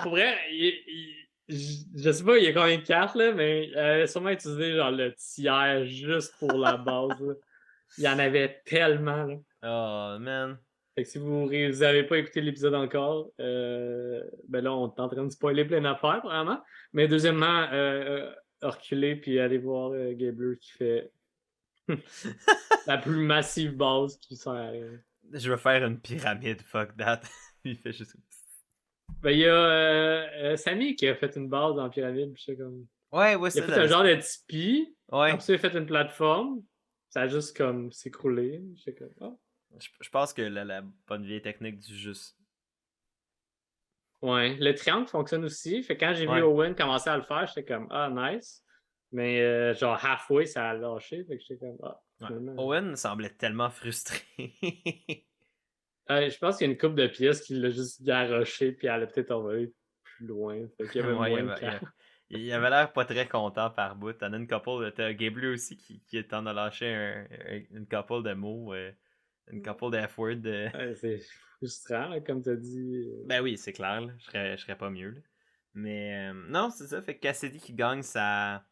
Pour vrai, je sais pas, il y a combien de cartes, là, mais il avait sûrement utilisé genre le tiers juste pour la base. Là. Il y en avait tellement. Là. Oh, man. Fait que si vous avez pas écouté l'épisode encore, ben là, on est en train de spoiler plein d'affaires, vraiment. Mais deuxièmement, reculer puis aller voir Gabler qui fait la plus massive base qui sert à rien. Je veux faire une pyramide, fuck that. Il fait juste. Ben, il y a Samy qui a fait une base en pyramide, puis j'étais comme. Ouais, ouais, Il a ça, fait un j'avais genre de spoil. tipi. Ouais. Après ça, il a fait une plateforme. Ça a juste comme s'écroulé. J'étais comme, ah. Je pense que la bonne vieille technique du juste. Ouais. Le triangle fonctionne aussi. Fait que quand j'ai vu Ouais. Owen commencer à le faire, j'étais comme, ah, nice. Mais genre, halfway, ça a lâché. Fait que j'étais comme, ah, Ouais. finalement. Owen semblait tellement frustré. Je pense qu'il y a une couple de pièces qui l'a juste garoché, puis elle a peut-être envoyé plus loin. Fait qu'il y avait Ouais, moins de cartes. il avait l'air pas très content par bout. T'en as une couple, t'as Gabler aussi qui t'en a lâché une couple de mots, une couple d'F-word. C'est frustrant, là, comme t'as dit. Ben oui, c'est clair, là. Je serais pas mieux. Là. Mais non, c'est ça. Fait que Cassidy qui gagne sa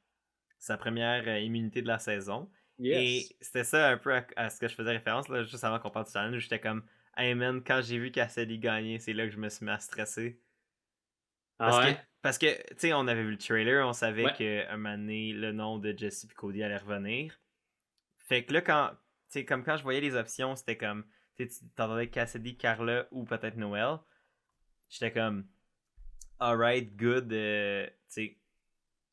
première immunité de la saison. Yes. Et c'était ça un peu à ce que je faisais référence, là, juste avant qu'on parle du challenge. J'étais comme, hey man, quand j'ai vu Cassidy gagner, c'est là que je me suis mis à stresser. Ah ouais? Parce que tu sais, on avait vu le trailer, on savait Ouais. qu'à un moment donné, le nom de Jesse et Cody allait revenir. Fait que là, tu sais, comme quand je voyais les options, c'était comme, tu t'entendais Cassidy, Carla ou peut-être Noël. J'étais comme, alright, good, tu sais,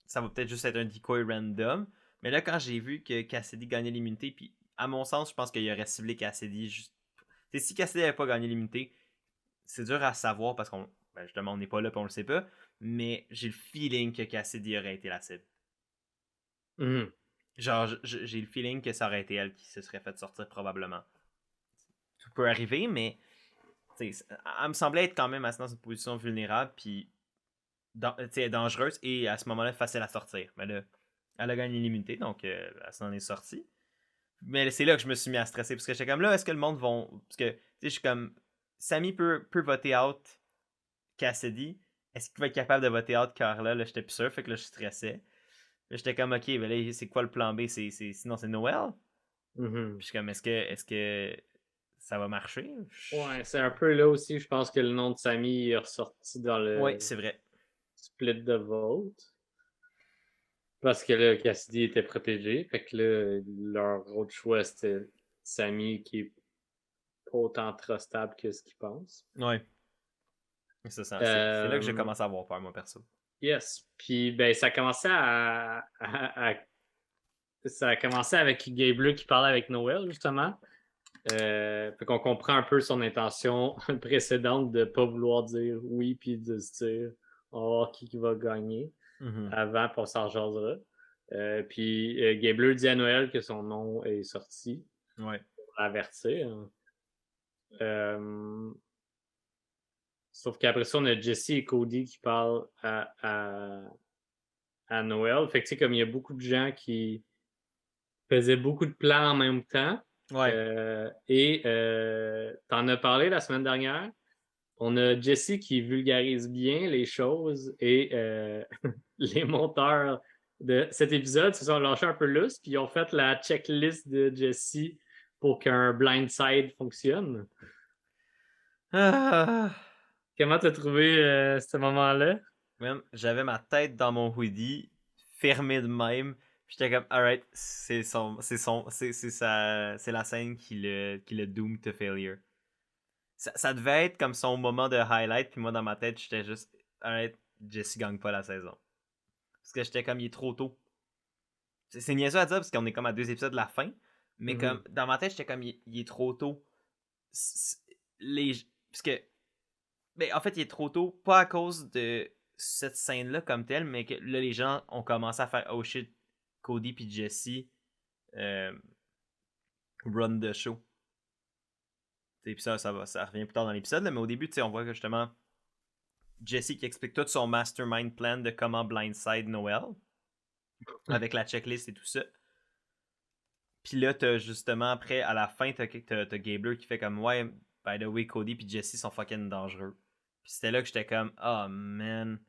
ça va peut-être juste être un decoy random. Mais là, quand j'ai vu que Cassidy gagnait l'immunité, puis à mon sens, je pense qu'il aurait ciblé Cassidy juste. T'sais, si Cassidy n'avait pas gagné l'immunité, c'est dur à savoir parce qu'on. Ben justement, on n'est pas là et on le sait pas. Mais j'ai le feeling que Cassidy aurait été la cible. Mhm. Genre, j'ai le feeling que ça aurait été elle qui se serait fait sortir probablement. Tout peut arriver, mais elle me semblait être quand même assez dans une position vulnérable, puis dangereuse et à ce moment-là facile à sortir. Mais là, elle a gagné l'immunité, donc elle s'en est sortie. Mais c'est là que je me suis mis à stresser parce que j'étais comme là, est-ce que le monde vont. Parce que, tu sais, je suis comme. Samy peut voter out Cassidy. Est-ce qu'il va être capable de voter out Carla? Là, j'étais plus sûr, fait que là, je stressais. Là, j'étais comme, ok, ben là, c'est quoi le plan B? Sinon, c'est Noël. Mhm. Puis je suis comme, est-ce que ça va marcher? Ouais, c'est un peu là aussi, je pense que le nom de Samy est ressorti dans Ouais, le c'est vrai. split de vote. Parce que là, Cassidy était protégé. Fait que là, leur autre choix, c'était Samy qui est pas autant trustable que ce qu'il pense. Ouais. C'est là que j'ai Euh, commencé à avoir peur, moi, perso. yes. Puis, ben, ça a commencé avec Gabriel qui parlait avec Noël, justement. Fait qu'on comprend un peu son intention précédente de pas vouloir dire oui, puis de se dire on va voir qui va gagner Mhm. avant, puis on s'en jasera. Puis Gabriel dit à Noël que son nom est sorti Ouais. pour avertir. Euh, Sauf qu'après ça, on a Jesse et Cody qui parlent à Noël. Fait que tu sais, comme il y a beaucoup de gens qui faisaient beaucoup de plans en même temps. Ouais. T'en as parlé la semaine dernière. On a Jesse qui vulgarise bien les choses et les monteurs de cet épisode se sont lâchés un peu lousse puis ils ont fait la checklist de Jesse pour qu'un blindside fonctionne. Ah. Comment t'as trouvé ce moment-là? Man, j'avais ma tête dans mon hoodie, fermée de même. Puis j'étais comme, alright, c'est la scène qui le doom to failure. Ça devait être comme son moment de highlight, puis moi dans ma tête, j'étais juste, alright, Jesse gagne pas la saison. Parce que j'étais comme, il est trop tôt. C'est niaiseux à dire parce qu'on est comme à 2 épisodes de la fin, mais comme, dans ma tête, j'étais comme, il est trop tôt. Les, parce que, ben, en fait, il est trop tôt, pas à cause de cette scène-là comme telle, mais que là, les gens ont commencé à faire oh shit, Cody puis Jesse euh, run the show. Puis ça revient plus tard dans l'épisode, mais au début, on voit que justement Jesse qui explique tout son mastermind plan de comment blindside Noël avec la checklist et tout ça. Puis là, t'as justement après, à la fin, t'as Gabler qui fait comme ouais, by the way, Cody puis Jesse sont fucking dangereux. Puis c'était là que j'étais comme oh man,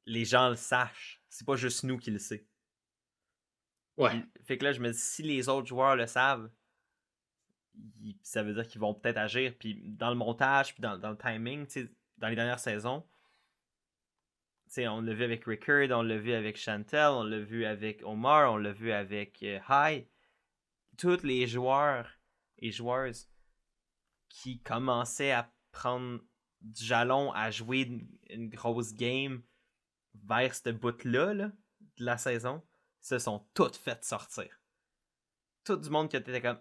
les gens le sachent. C'est pas juste nous qui le sait. Ouais. Puis, fait que là, je me dis, si les autres joueurs le savent, ça veut dire qu'ils vont peut-être agir. Puis dans le montage, puis dans le timing, dans les dernières saisons, on l'a vu avec Rickard, on l'a vu avec Chantel, on l'a vu avec Omar, on l'a vu avec Hai. Tous les joueurs et joueuses qui commençaient à prendre du jalon, à jouer une grosse game vers ce bout-là là, de la saison, se sont toutes faites sortir. Tout du monde qui était comme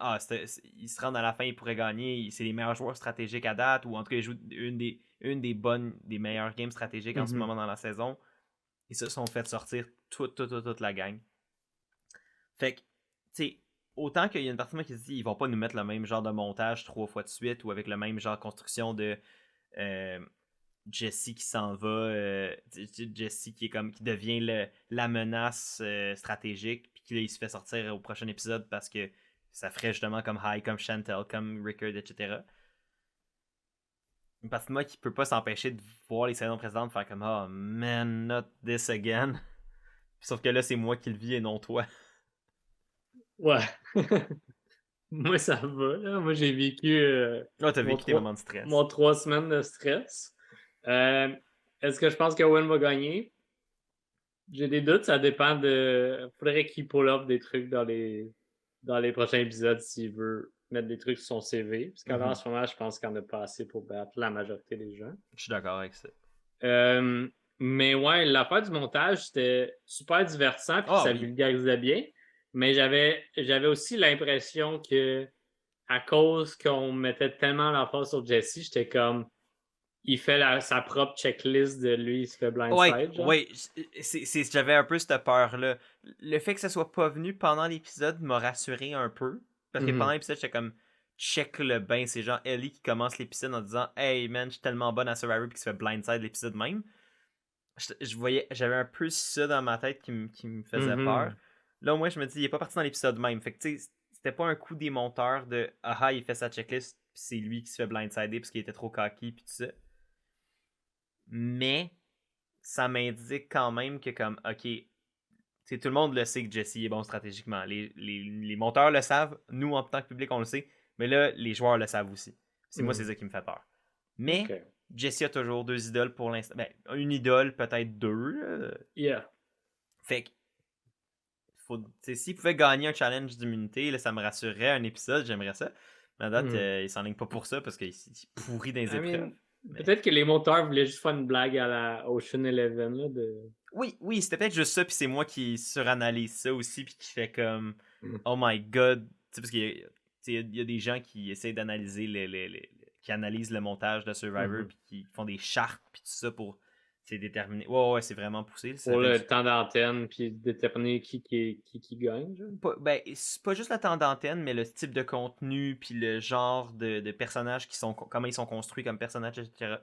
ils se rendent à la fin, ils pourraient gagner, c'est les meilleurs joueurs stratégiques à date, ou en tout cas ils jouent une des meilleures games stratégiques en ce moment dans la saison. Ils se sont fait sortir toute la gang. Fait que, tu sais, autant qu'il y a une partie de moi qui se dit ils vont pas nous mettre le même genre de montage 3 fois de suite, ou avec le même genre de construction de Jesse qui s'en va, Jesse qui devient la menace stratégique, puis qu'il se fait sortir au prochain épisode parce que ça ferait justement comme High, comme Chantel, comme Rickard, etc. Une partie de moi qui peut pas s'empêcher de voir les saisons précédentes faire comme oh man, not this again. Sauf que là, c'est moi qui le vis et non toi. Ouais. Moi, ça va. Là. Moi, j'ai vécu T'as vécu tes moments de stress. mon 3 semaines de stress. Est-ce que je pense que Owen va gagner? J'ai des doutes, ça dépend de. Faudrait qu'il pull up des trucs dans les prochains épisodes s'il veut mettre des trucs sur son CV. Parce qu'en ce moment, je pense qu'il n'y en a pas assez pour battre la majorité des gens. Je suis d'accord avec ça. Mais ouais, l'affaire du montage, c'était super divertissant, puis ça vulgarisait bien. Mais j'avais aussi l'impression que à cause qu'on mettait tellement l'emphase sur Jesse, j'étais comme il fait sa propre checklist de lui, il se fait blindside. Ouais, j'avais un peu cette peur-là. Le fait que ça soit pas venu pendant l'épisode m'a rassuré un peu. Parce que pendant l'épisode, j'étais comme check le bain. C'est genre Ellie qui commence l'épisode en disant hey man, je suis tellement bonne à Survivor, puis qui se fait blindside l'épisode même. J'avais un peu ça dans ma tête qui me faisait peur. Là, au moins, je me dis, il est pas parti dans l'épisode même. Fait que, tu sais, c'était pas un coup des monteurs de ah, il fait sa checklist, puis c'est lui qui se fait blindsider parce qu'il était trop cocky, puis tout ça. Mais, ça m'indique quand même que, comme, ok, tout le monde le sait que Jesse est bon stratégiquement. Les monteurs le savent, nous, en tant que public, on le sait, mais là, les joueurs le savent aussi. Moi, c'est ça qui me fait peur. Mais, Jesse a toujours 2 idoles pour l'instant. Ben, une idole, peut-être 2. Yeah. Fait que, s'il pouvait gagner un challenge d'immunité, là, ça me rassurerait un épisode, j'aimerais ça. Mais à date, il s'enligne pas pour ça parce qu'il est pourri dans les épreuves. Mais Peut-être que les monteurs voulaient juste faire une blague à la Ocean Eleven, là, de... oui, c'était peut-être juste ça, puis c'est moi qui suranalyse ça aussi, puis qui fait comme Mm. oh my god, tu sais, parce qu'il y a, tu sais, il y a des gens qui essayent d'analyser qui analysent le montage de Survivor, Mhm. puis qui font des chartes, puis tout ça pour déterminer. Ouais, c'est vraiment poussé. Ça Pour s'appelle le temps d'antenne, puis déterminer qui gagne, genre. ben, c'est pas juste le temps d'antenne, mais le type de contenu, puis le genre de personnages qui sont, comment ils sont construits comme personnages, etc.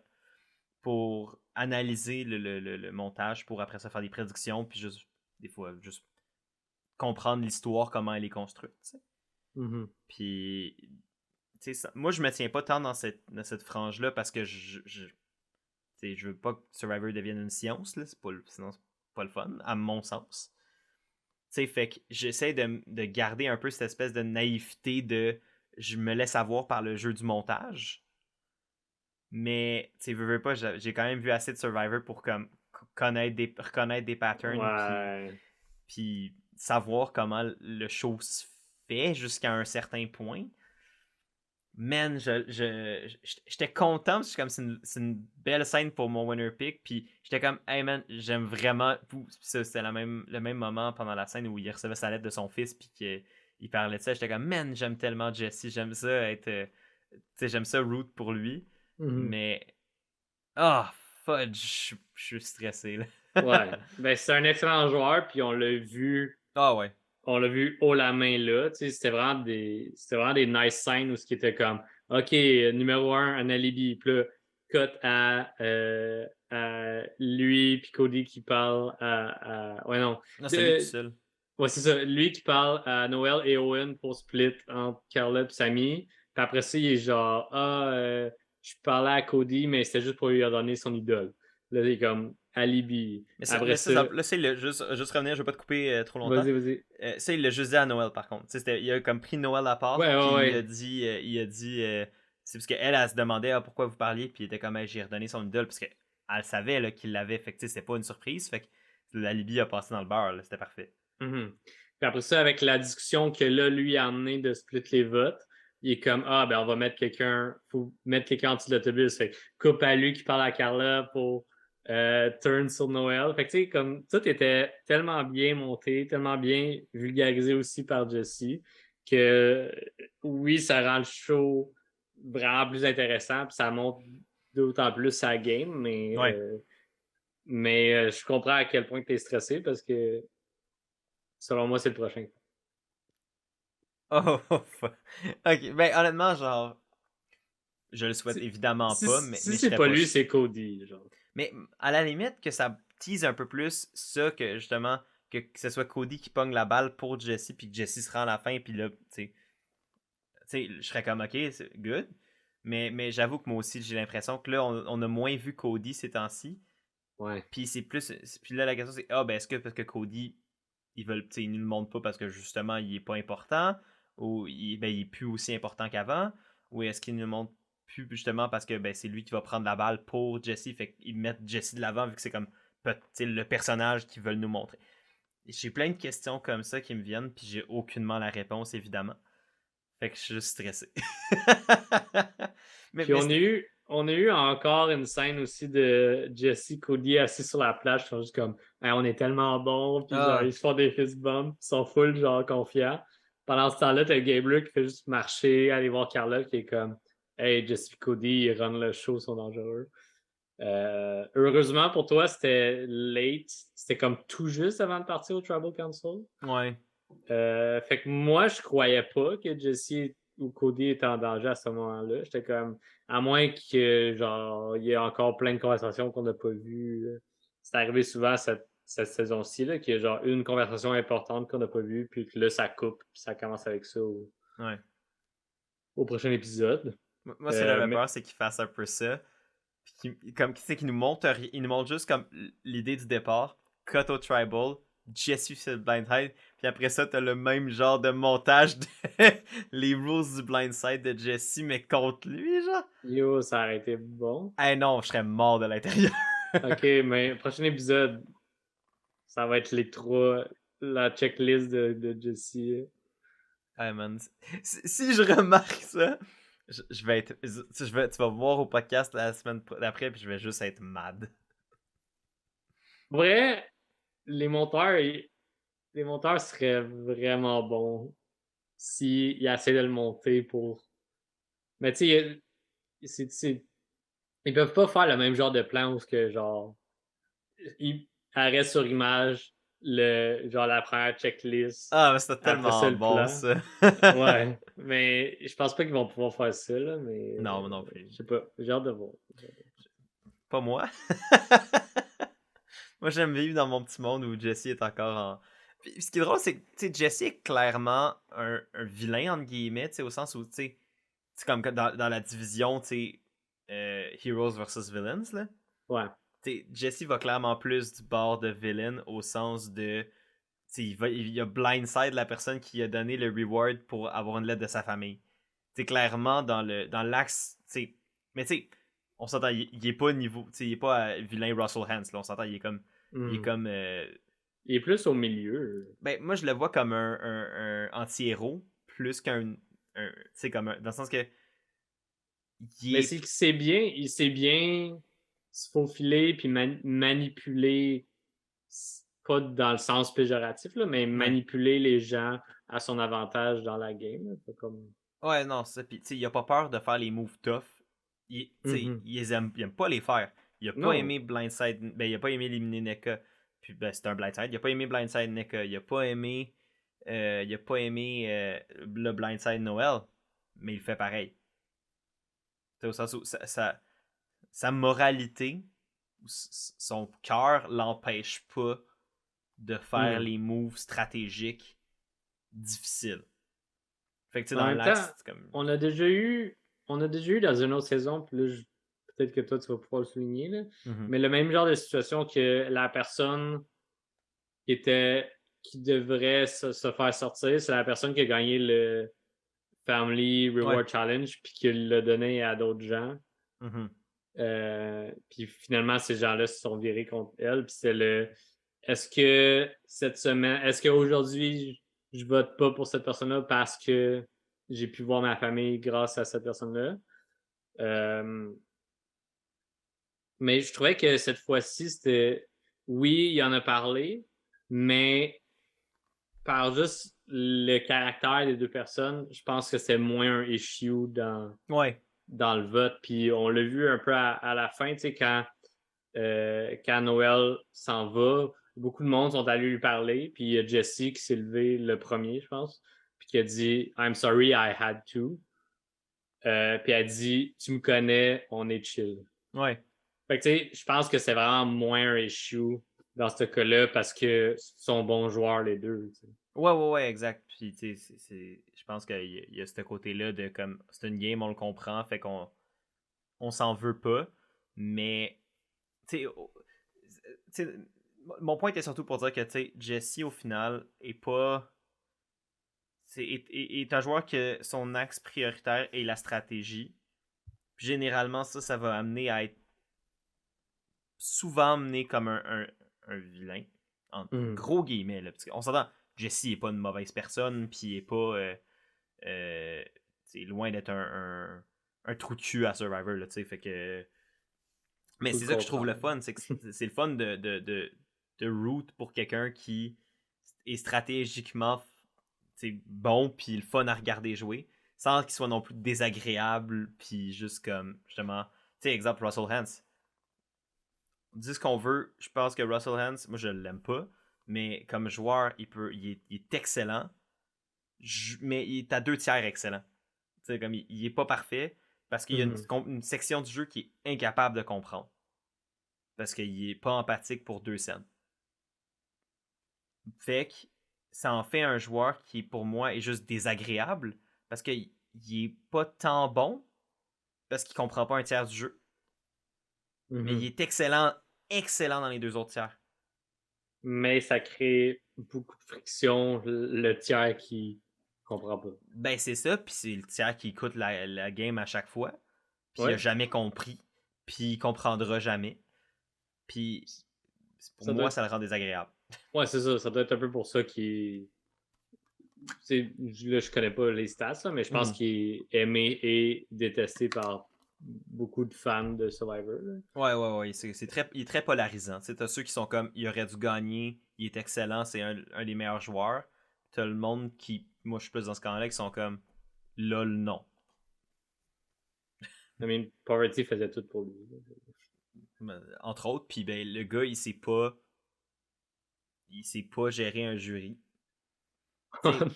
Pour analyser le montage, pour après ça faire des prédictions, puis juste, des fois, juste comprendre l'histoire, comment elle est construite. Tu sais. Mhm. Puis, tu sais, moi, je me tiens pas tant dans cette frange-là parce que tu sais, je veux pas que Survivor devienne une science, là, sinon c'est pas le fun, à mon sens. Tu sais, fait que j'essaie de garder un peu cette espèce de naïveté de je me laisse avoir par le jeu du montage. Mais, tu sais, veux pas, j'ai quand même vu assez de Survivor pour comme reconnaître des patterns, Ouais. puis savoir comment le show se fait jusqu'à un certain point. Man, j'étais content parce que comme c'est une belle scène pour mon winner pick. Puis j'étais comme, hey man, j'aime vraiment. Ça, c'était le même moment pendant la scène où il recevait sa lettre de son fils. Puis qu'il parlait de ça. J'étais comme, man, j'aime tellement Jesse. J'aime ça être. Tu sais, j'aime ça root pour lui. Mhm. Mais. Ah, fudge, je suis stressé là. Ouais. Ben, c'est un excellent joueur, puis Ah ouais. on l'a vu haut la main là. Tu sais, c'était vraiment des nice scènes où ce qui était comme, OK, numéro un alibi. Puis là, cut à lui, puis Cody qui parle ouais, non. Non, c'est lui tout De, seul. ouais, c'est ça. Lui qui parle à Noël et Owen pour split entre Carla et Sammy. Puis après ça, il est genre, je parlais à Cody, mais c'était juste pour lui donner son idole. Là, il est comme alibi. Après ça, Là, ça, juste revenir, je vais pas te couper trop longtemps. vas-y, vas-y. Ça, il l'a juste dit à Noël, par contre. Tu sais, il a comme pris Noël à part, Ouais, puis ouais, ouais. il a dit, c'est parce qu'elle, elle se demandait ah, pourquoi vous parliez, puis il était comme, hey, j'ai redonné son idole, parce qu'elle savait là, qu'il l'avait, fait que tu sais, c'était pas une surprise, fait que l'alibi a passé dans le beurre, là, c'était parfait. Mhm. Puis après ça, avec la discussion que là, lui a amené de split les votes, il est comme, ah, ben, on va mettre faut mettre quelqu'un en dessous de l'autobus. Fait que coupe à lui qui parle à Carla pour turn sur Noël. Fait que, tu sais, comme, tout était tellement bien monté, tellement bien vulgarisé aussi par Jesse, que oui, ça rend le show vraiment plus intéressant, puis ça montre d'autant plus sa game, Ouais. je comprends à quel point tu es stressé parce que selon moi, c'est le prochain. Oh, ok, ben honnêtement, genre, je le souhaite Si, évidemment pas, si mais je c'est serais pas pas. lui, c'est Cody, genre. Mais à la limite, que ça tease un peu plus ça, que justement, que ce soit Cody qui pogne la balle pour Jesse, puis que Jesse se rend à la fin, puis là, tu sais, je serais comme, ok, c'est good. Mais j'avoue que moi aussi, j'ai l'impression que là, on a moins vu Cody ces temps-ci. Ouais. Puis c'est plus. Puis là, la question, c'est, ah, ben, est-ce que parce que Cody, ils nous le montrent pas parce que justement, il est pas important, ou ben, il est plus aussi important qu'avant, ou est-ce qu'il nous le montre plus justement parce que ben, c'est lui qui va prendre la balle pour Jesse, fait qu'ils mettent Jesse de l'avant vu que c'est comme le personnage qu'ils veulent nous montrer. J'ai plein de questions comme ça qui me viennent, puis j'ai aucunement la réponse, évidemment. Fait que je suis juste stressé. Puis mais c'était. on a eu encore une scène aussi de Jesse Cody assis sur la plage, ils sont juste comme, hey, on est tellement bons, puis genre, Ah, ils se font des fist bumps, ils sont full, genre, confiants. Pendant ce temps-là, t'as Gabler qui fait juste marcher, aller voir Carla, qui est comme, hey, Jesse Cody, ils run le show, ils sont dangereux. Heureusement pour toi, c'était late. C'était comme tout juste avant de partir au Tribal Council. ouais. Fait que moi, je croyais pas que Jesse ou Cody étaient en danger à ce moment-là. J'étais comme, à moins que, genre, il y ait encore plein de conversations qu'on n'a pas vues. C'est arrivé souvent cette saison-ci, là, qu'il y a genre une conversation importante qu'on n'a pas vue, puis que là, ça coupe, puis ça commence avec ça Ouais. au prochain épisode. Moi, ce que j'avais Mais peur, c'est qu'il fasse un peu ça. Comme, tu sais, qu'il nous montre, il nous montre juste comme l'idée du départ, cut au tribal, Jesse fait le blindside, puis après ça, t'as le même genre de montage de les rules du blindside de Jesse, mais contre lui, genre. yo, ça aurait été bon. Eh non, je serais mort de l'intérieur. Ok, mais prochain épisode, ça va être la checklist de Jesse. Hey man, si je remarque ça, je vais être. Tu vas voir au podcast la semaine d'après, puis je vais juste être mad. Vrai, les monteurs, les monteurs seraient vraiment bons s'ils essaient de le monter pour. Mais tu sais, ils peuvent pas faire le même genre de plan où ce que genre ils arrêtent sur image genre la première checklist, Ah, mais c'était après ça tellement le bon, plan. ça. Ouais, mais je pense pas qu'ils vont pouvoir faire ça, là, mais Non, moi non plus. je sais pas, j'ai hâte de voir. Pas moi. Moi, j'aime vivre dans mon petit monde où Jesse est encore en. Puis, ce qui est drôle, c'est que Jesse est clairement un vilain, entre guillemets, au sens où, tu sais, c'est comme dans la division, tu sais, Heroes versus Villains, là. Ouais. Jesse va clairement plus du bord de villain au sens de. Il a blindside la personne qui a donné le reward pour avoir une lettre de sa famille. C'est clairement dans l'axe. Mais tu sais, on s'entend, il est pas niveau. Il est pas vilain Russell Hance, là, on s'entend, il est comme. Il est Mhm. comme. Il est plus au milieu. Ben, moi, je le vois comme un anti-héros, plus qu'un. Comme dans le sens que. Il Mais est. c'est qu'il il sait bien se faufiler puis manipuler, pas dans le sens péjoratif, là, mais Ouais. manipuler les gens à son avantage dans la game. Là. Fait comme. Ouais, non, c'est ça. Puis, il a pas peur de faire les moves tough. Mhm. Il aime pas les faire. Il a pas Non. aimé Blindside. Ben, il a pas aimé éliminer NECA. Puis, ben, c'est un Blindside. Il a pas aimé Blindside NECA. Il a pas aimé. Il a pas aimé le Blindside Noël. Mais il fait pareil. C'est au sens où sa moralité, son cœur l'empêche pas de faire Mhm. les moves stratégiques difficiles. Fait que, tu sais, En dans même temps, l'axe, c'est comme. on a déjà eu, on a déjà eu dans une autre saison, puis là, peut-être que toi, tu vas pouvoir le souligner, là, Mhm. mais le même genre de situation que la personne qui était, qui devrait se faire sortir, c'est la personne qui a gagné le Family Ouais. Reward Challenge, puis qui l'a donné à d'autres gens. Mhm. Puis finalement, ces gens-là se sont virés contre elle. Puis c'est est-ce que cette semaine, est-ce qu'aujourd'hui, je vote pas pour cette personne-là parce que j'ai pu voir ma famille grâce à cette personne-là? Euh, mais je trouvais que cette fois-ci, c'était, oui, il en a parlé, mais par juste le caractère des deux personnes, je pense que c'est moins un issue Ouais. dans le vote. Puis on l'a vu un peu à la fin, tu sais, quand Noël s'en va, beaucoup de monde sont allés lui parler. Puis il y a Jesse qui s'est levé le premier, je pense, puis qui a dit I'm sorry, I had to. Puis elle dit Tu me connais, on est chill. Ouais. Fait que tu sais, je pense que c'est vraiment moins un issue dans ce cas-là parce que sont bons joueurs les deux. T'sais. Ouais, exact. Puis, tu sais, je pense qu'il y a ce côté-là de comme, c'est une game, on le comprend, fait on s'en veut pas. Mais, tu sais, tu sais, mon point était surtout pour dire que, tu sais, Jesse, au final, est pas. Est un joueur que son axe prioritaire est la stratégie. Puis, généralement, ça va amener à être souvent amené comme un vilain. En Mm. gros guillemets, là. Parce qu'on s'entend, Jesse est pas une mauvaise personne, puis il est pas. C'est loin d'être un trou de cul à Survivor, là, tu sais, fait que. Mais Faut le c'est ça que je trouve le comprendre. fun, c'est que c'est le fun de root pour quelqu'un qui est stratégiquement bon, puis le fun à regarder jouer, sans qu'il soit non plus désagréable, puis juste comme, justement, tu sais, exemple, Russell Hance. On dit ce qu'on veut, je pense que Russell Hance, moi je l'aime pas, mais comme joueur, il est excellent, mais il est à deux tiers excellent. T'sais, comme il est pas parfait parce qu'il y a Mhm. une section du jeu qui est incapable de comprendre. Parce qu'il est pas empathique pour deux scènes. Fait que ça en fait un joueur qui, pour moi, est juste désagréable parce qu'il est pas tant bon parce qu'il comprend pas un tiers du jeu. Mais il Mhm. est excellent, excellent dans les deux autres tiers. Mais ça crée beaucoup de friction, le tiers qui comprend pas. Ben c'est ça, puis c'est le tiers qui écoute la game à chaque fois. Puis il a Ouais, jamais compris. Puis il comprendra jamais. Puis pour ça doit moi, être. ça le rend désagréable. Ouais, c'est ça. Ça doit être un peu pour ça qu'il Là, je connais pas les stats, là, mais je pense qu'il est aimé et détesté par beaucoup de fans de Survivor. Là. Ouais. Il est très polarisant. T'as ceux qui sont comme, il aurait dû gagner, il est excellent, c'est un des meilleurs joueurs. T'as le monde qui, moi je suis plus dans ce camp-là, qui sont comme, lol, non. I mean, Poverty faisait tout pour lui. Entre autres, puis ben, le gars, il sait pas gérer un jury.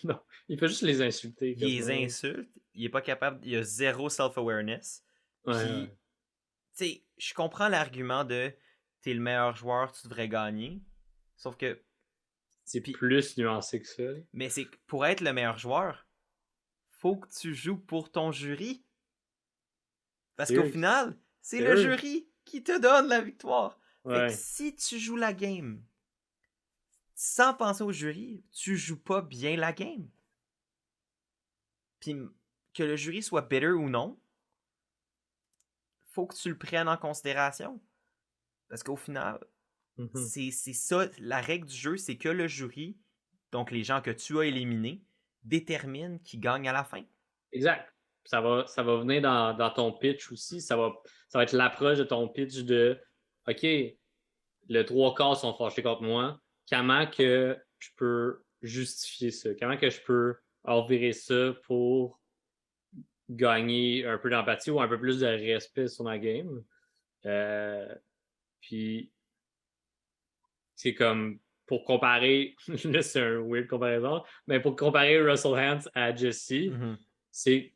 Non, il fait juste les insulter. Il les insulte, il est pas capable, il a zéro self-awareness. Puis, tu sais, je comprends l'argument de t'es le meilleur joueur, tu devrais gagner. Sauf que. C'est plus nuancé que ça. Mais c'est que pour être le meilleur joueur, faut que tu joues pour ton jury. Parce qu'au final, c'est le jury qui te donne la victoire. Fait que si tu joues la game sans penser au jury, tu joues pas bien la game. Puis que le jury soit bitter ou non, faut que tu le prennes en considération. Parce qu'au final, c'est ça, la règle du jeu, c'est que le jury, donc les gens que tu as éliminés, détermine qui gagne à la fin. Exact. Ça va venir dans ton pitch aussi. Ça va être l'approche de ton pitch de OK, le 3/4 sont fâchés contre moi. Comment que je peux justifier ça? Comment que je peux revirer ça pour gagner un peu d'empathie ou un peu plus de respect sur ma game? Puis c'est comme pour comparer, là c'est un weird comparaison, mais pour comparer Russell Hantz à Jesse, c'est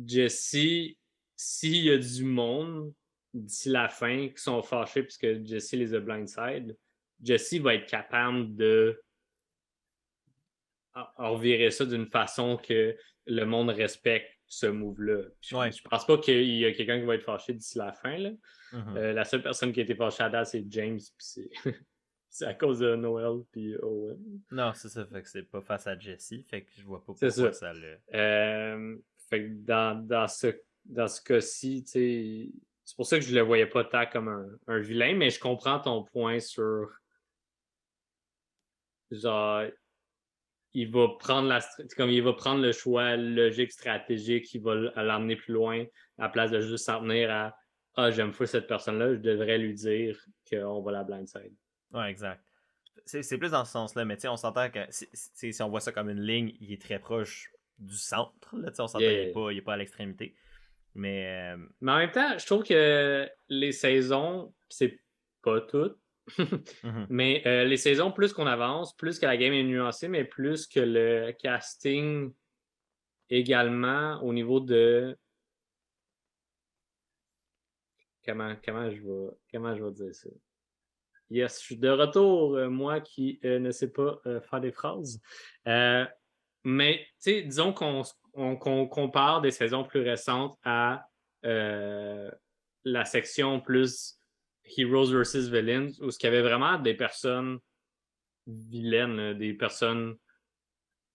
Jesse, s'il y a du monde d'ici la fin qui sont fâchés puisque Jesse les a blindside, Jesse va être capable de revirer ça d'une façon que le monde respecte ce move-là. Je pense pas qu'il y a quelqu'un qui va être fâché d'ici la fin. Là. La seule personne qui a été fâchée à date, c'est James, puis c'est à cause de Noel puis Owen. Non, c'est ça, fait que c'est pas face à Jesse, fait que je vois pas pourquoi ça le... Fait que dans ce cas-ci, c'est pour ça que je le voyais pas tant comme un vilain, mais je comprends ton point sur genre il va prendre il va prendre le choix logique, stratégique qui va l'emmener plus loin à la place de juste s'en tenir à j'aime pas cette personne-là, je devrais lui dire qu'on va la blindside. Ouais, exact. C'est plus dans ce sens-là, mais on s'entend que si on voit ça comme une ligne, il est très proche du centre. Là, on s'entend, il est pas à l'extrémité. Mais en même temps, je trouve que les saisons, c'est pas toutes, mais les saisons, plus qu'on avance, plus que la game est nuancée, mais plus que le casting également au niveau de... Comment je vais dire ça? Yes, je suis de retour, moi qui ne sais pas faire des phrases. Mais, tu sais, disons qu'on compare des saisons plus récentes à la section plus Heroes versus Villains, où il y avait vraiment des personnes vilaines, des personnes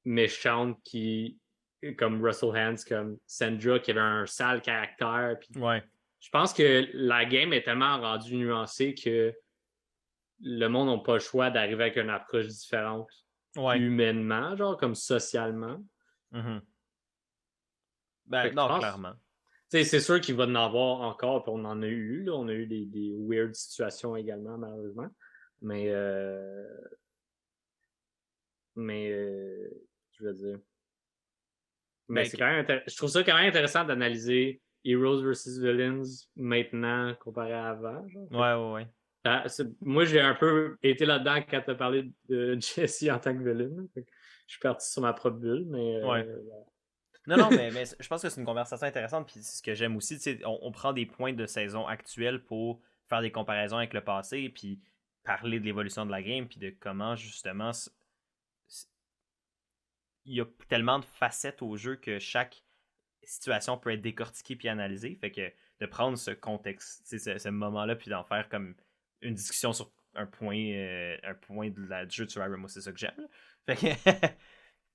méchantes qui, comme Russell Hantz, comme Sandra, qui avait un sale caractère. Puis je pense que la game est tellement rendue nuancée que le monde n'a pas le choix d'arriver avec une approche différente humainement, genre comme socialement. Ben non, clairement. C'est sûr qu'il va en avoir encore, puis on en a eu. Là. On a eu des weird situations également, malheureusement. Mais je veux dire. Mais c'est quand même je trouve ça quand même intéressant d'analyser Heroes versus Villains maintenant comparé à avant. Genre. Ouais. Moi, j'ai un peu été là-dedans quand tu as parlé de Jesse en tant que villain. Je suis parti sur ma propre bulle, mais. Non, mais je pense que c'est une conversation intéressante. Puis c'est ce que j'aime aussi. On prend des points de saison actuelle pour faire des comparaisons avec le passé, puis parler de l'évolution de la game, puis de comment justement. Il y a tellement de facettes au jeu que chaque situation peut être décortiquée puis analysée. Fait que de prendre ce contexte, ce moment-là, puis d'en faire comme une discussion sur un point du jeu de Survivor, moi c'est ça que j'aime. Fait que,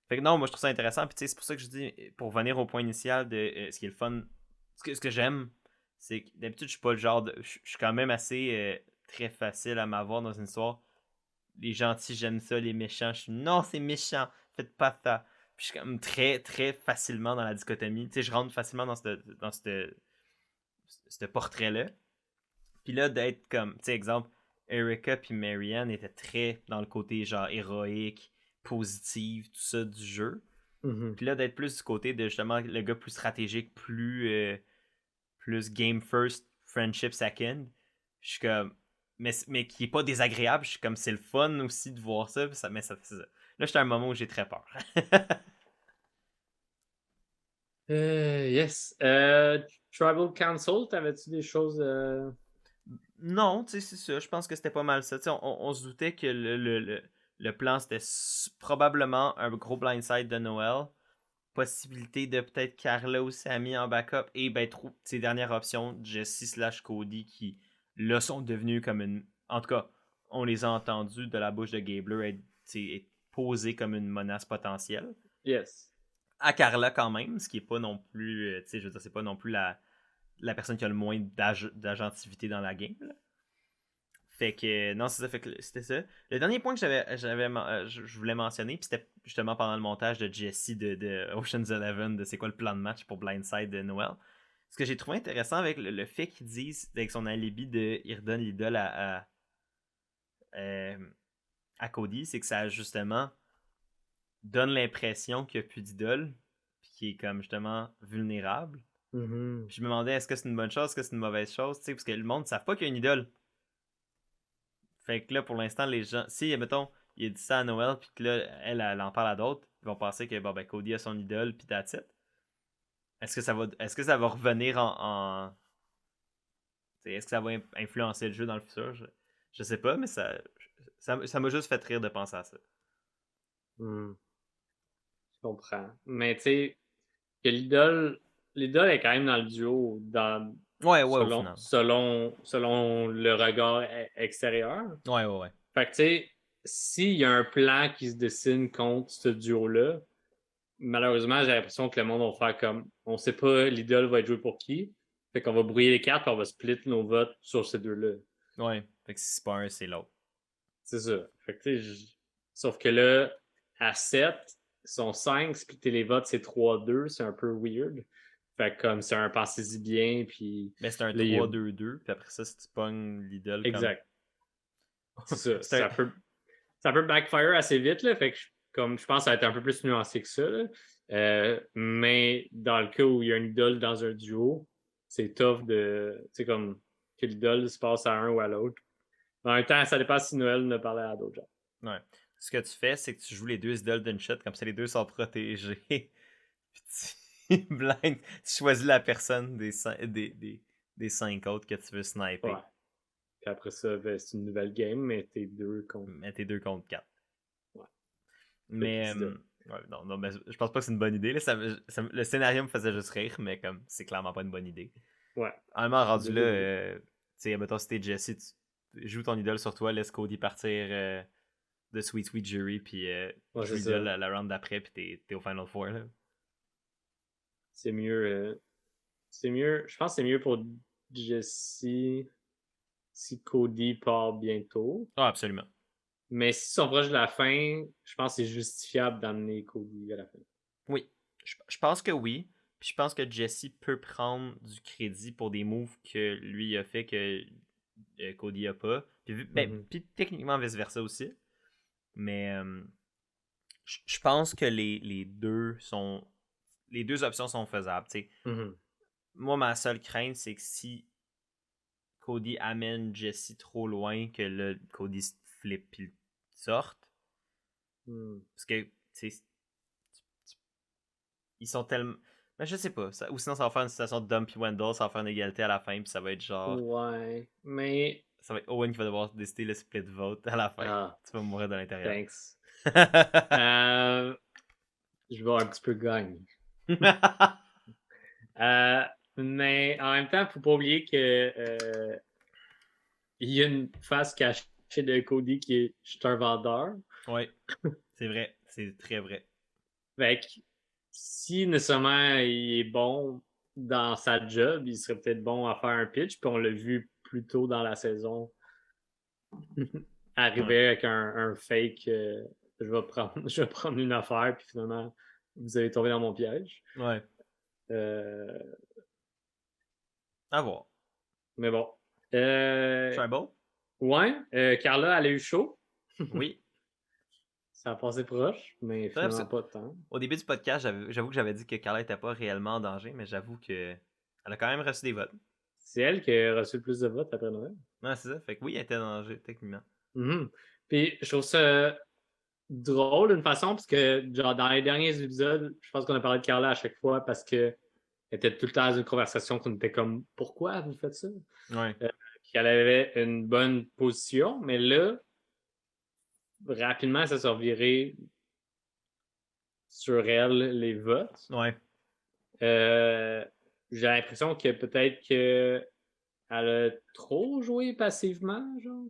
fait que non, moi je trouve ça intéressant. Puis c'est pour ça que je dis, pour venir au point initial de ce qui est le fun, ce que j'aime, c'est que d'habitude je suis pas le genre de. Je suis quand même assez très facile à m'avoir dans une histoire. Les gentils, j'aime ça, les méchants, non, c'est méchant. faites pas ça. Puis je suis comme très, très facilement dans la dichotomie. Tu sais, je rentre facilement dans ce portrait-là. Puis là, d'être comme, tu sais, exemple, Erika puis Marianne étaient très dans le côté genre héroïque, positive, tout ça du jeu. Puis là, d'être plus du côté de justement le gars plus stratégique, plus game first, friendship second. Je suis comme. Mais qui est pas désagréable, je suis comme c'est le fun aussi de voir ça. Mais ça c'est ça. Là, j'étais à un moment où j'ai très peur. Yes. Tribal Council, t'avais-tu des choses. Non, tu sais, c'est ça. Je pense que c'était pas mal ça. Tu sais, on se doutait que le plan c'était probablement un gros blindside de Noël. Possibilité de peut-être Carla ou Sammy en backup. Et ben, ses dernières options, Jessie/Cody, qui là sont devenus comme une. En tout cas, on les a entendus de la bouche de Gabler être posés comme une menace potentielle. Yes. À Carla quand même, ce qui est pas non plus. Tu sais, je veux dire, c'est pas non plus la personne qui a le moins d'agentivité dans la game. Là. Fait que, non, c'est ça, fait que c'était ça. Le dernier point que je voulais mentionner, puis c'était justement pendant le montage de Jesse de Ocean's Eleven, de c'est quoi le plan de match pour Blindside de Noël. Ce que j'ai trouvé intéressant avec le fait qu'ils disent, avec son alibi de il redonne l'idole à Cody, c'est que ça justement donne l'impression qu'il n'y a plus d'idole, puis qu'il est comme justement vulnérable. Puis je me demandais, est-ce que c'est une bonne chose, est-ce que c'est une mauvaise chose, tu sais, parce que le monde ne savent pas qu'il y a une idole. Fait que là, pour l'instant, les gens. Si, mettons, il a dit ça à Noël, puis que là, elle en parle à d'autres, ils vont penser que bon, ben, Cody a son idole, puis that's it. Est-ce que ça va revenir est-ce que ça va influencer le jeu dans le futur? Je sais pas, mais ça m'a juste fait rire de penser à ça. Je comprends. Mais tu sais, que l'idole est quand même dans le duo, Ouais, au final. selon le regard extérieur. Ouais. Fait que tu sais, s'il y a un plan qui se dessine contre ce duo-là, malheureusement, j'ai l'impression que le monde va faire comme on sait pas l'idole va être jouée pour qui. Fait qu'on va brouiller les cartes et on va split nos votes sur ces deux-là. Ouais. Fait que si c'est pas un, c'est l'autre. C'est ça. Fait que tu sais, sauf que là, à 7, ils sont 5, splitter les votes, c'est 3-2, c'est un peu weird. Fait que comme c'est un pensez-y bien, puis. Mais c'est un Là, 3-2-2, puis après ça, si tu pognes l'idole exact. C'est ça. c'est un... Ça peut backfire assez vite, là. Fait que comme je pense que ça va être un peu plus nuancé que ça. Là. Mais dans le cas où il y a une idole dans un duo, c'est tough de. Tu sais, comme que l'idole se passe à un ou à l'autre. En même temps, ça dépend si Noël ne parlait à d'autres gens. Ouais. Ce que tu fais, c'est que tu joues les deux idoles d'une shot, comme ça les deux sont protégés. Puis tu blind, tu choisis la personne des 5 autres que tu veux sniper. Ouais. Puis après ça, ben, c'est une nouvelle game, mais t'es 2 contre. Mais t'es 2 contre 4. Ouais. Mais. Ouais, non, mais je pense pas que c'est une bonne idée. Là, le scénario me faisait juste rire, mais comme c'est clairement pas une bonne idée. Ouais. Honnêtement, rendu là, tu sais, mettons, si t'es Jesse, tu joues ton idole sur toi, laisse Cody partir de Sweet Sweet Jury, puis joue l'idole la round d'après, puis t'es au Final Four. Là. C'est mieux. C'est mieux. Je pense que c'est mieux pour Jesse si Cody part bientôt. Ah, absolument. Mais s'ils sont proches de la fin, je pense que c'est justifiable d'amener Cody à la fin. Oui. Je pense que oui. Puis je pense que Jesse peut prendre du crédit pour des moves que lui a fait que Cody a pas. Puis techniquement vice-versa aussi. Mais je pense que les deux options sont faisables. Moi, ma seule crainte, c'est que si Cody amène Jesse trop loin, que là, Cody se flippe puis sorte. Parce que, tu sais, ils sont tellement. Mais je sais pas. Ou sinon, ça va faire une situation de Dom et Wendell, ça va faire une égalité à la fin, puis ça va être genre. Ouais, mais. Ça va être Owen qui va devoir décider le split vote à la fin. Ah, tu vas mourir de l'intérieur. Thanks. Je vais un petit peu gagner. Mais en même temps, il ne faut pas oublier que il y a une face cachée de Cody qui est je suis un vendeur. Oui, c'est vrai. C'est très vrai. Fait que si nécessairement il est bon dans sa job, il serait peut-être bon à faire un pitch. Puis on l'a vu plus tôt dans la saison arriver avec un fake je vais prendre une affaire, puis finalement, vous avez tombé dans mon piège. Ouais. Euh, À voir. mais bon. Tribal? Ouais, Carla, elle a eu chaud. Oui. Ça a passé proche, mais C'est vrai, finalement pas tant. au début du podcast, j'avoue que j'avais dit que Carla était pas réellement en danger, mais j'avoue que elle a quand même reçu des votes. C'est elle qui a reçu le plus de votes après Noël. Ouais, c'est ça. Fait que oui, elle était en danger, techniquement. Mhm. Puis je trouve ça drôle d'une façon, parce que genre dans les derniers épisodes, je pense qu'on a parlé de Carla à chaque fois parce que elle était tout le temps dans une conversation qu'on était comme pourquoi vous faites ça? Ouais. Puis elle avait une bonne position, mais là, rapidement, ça s'est reviré sur elle les votes. Ouais. J'ai l'impression que peut-être que elle a trop joué passivement, genre.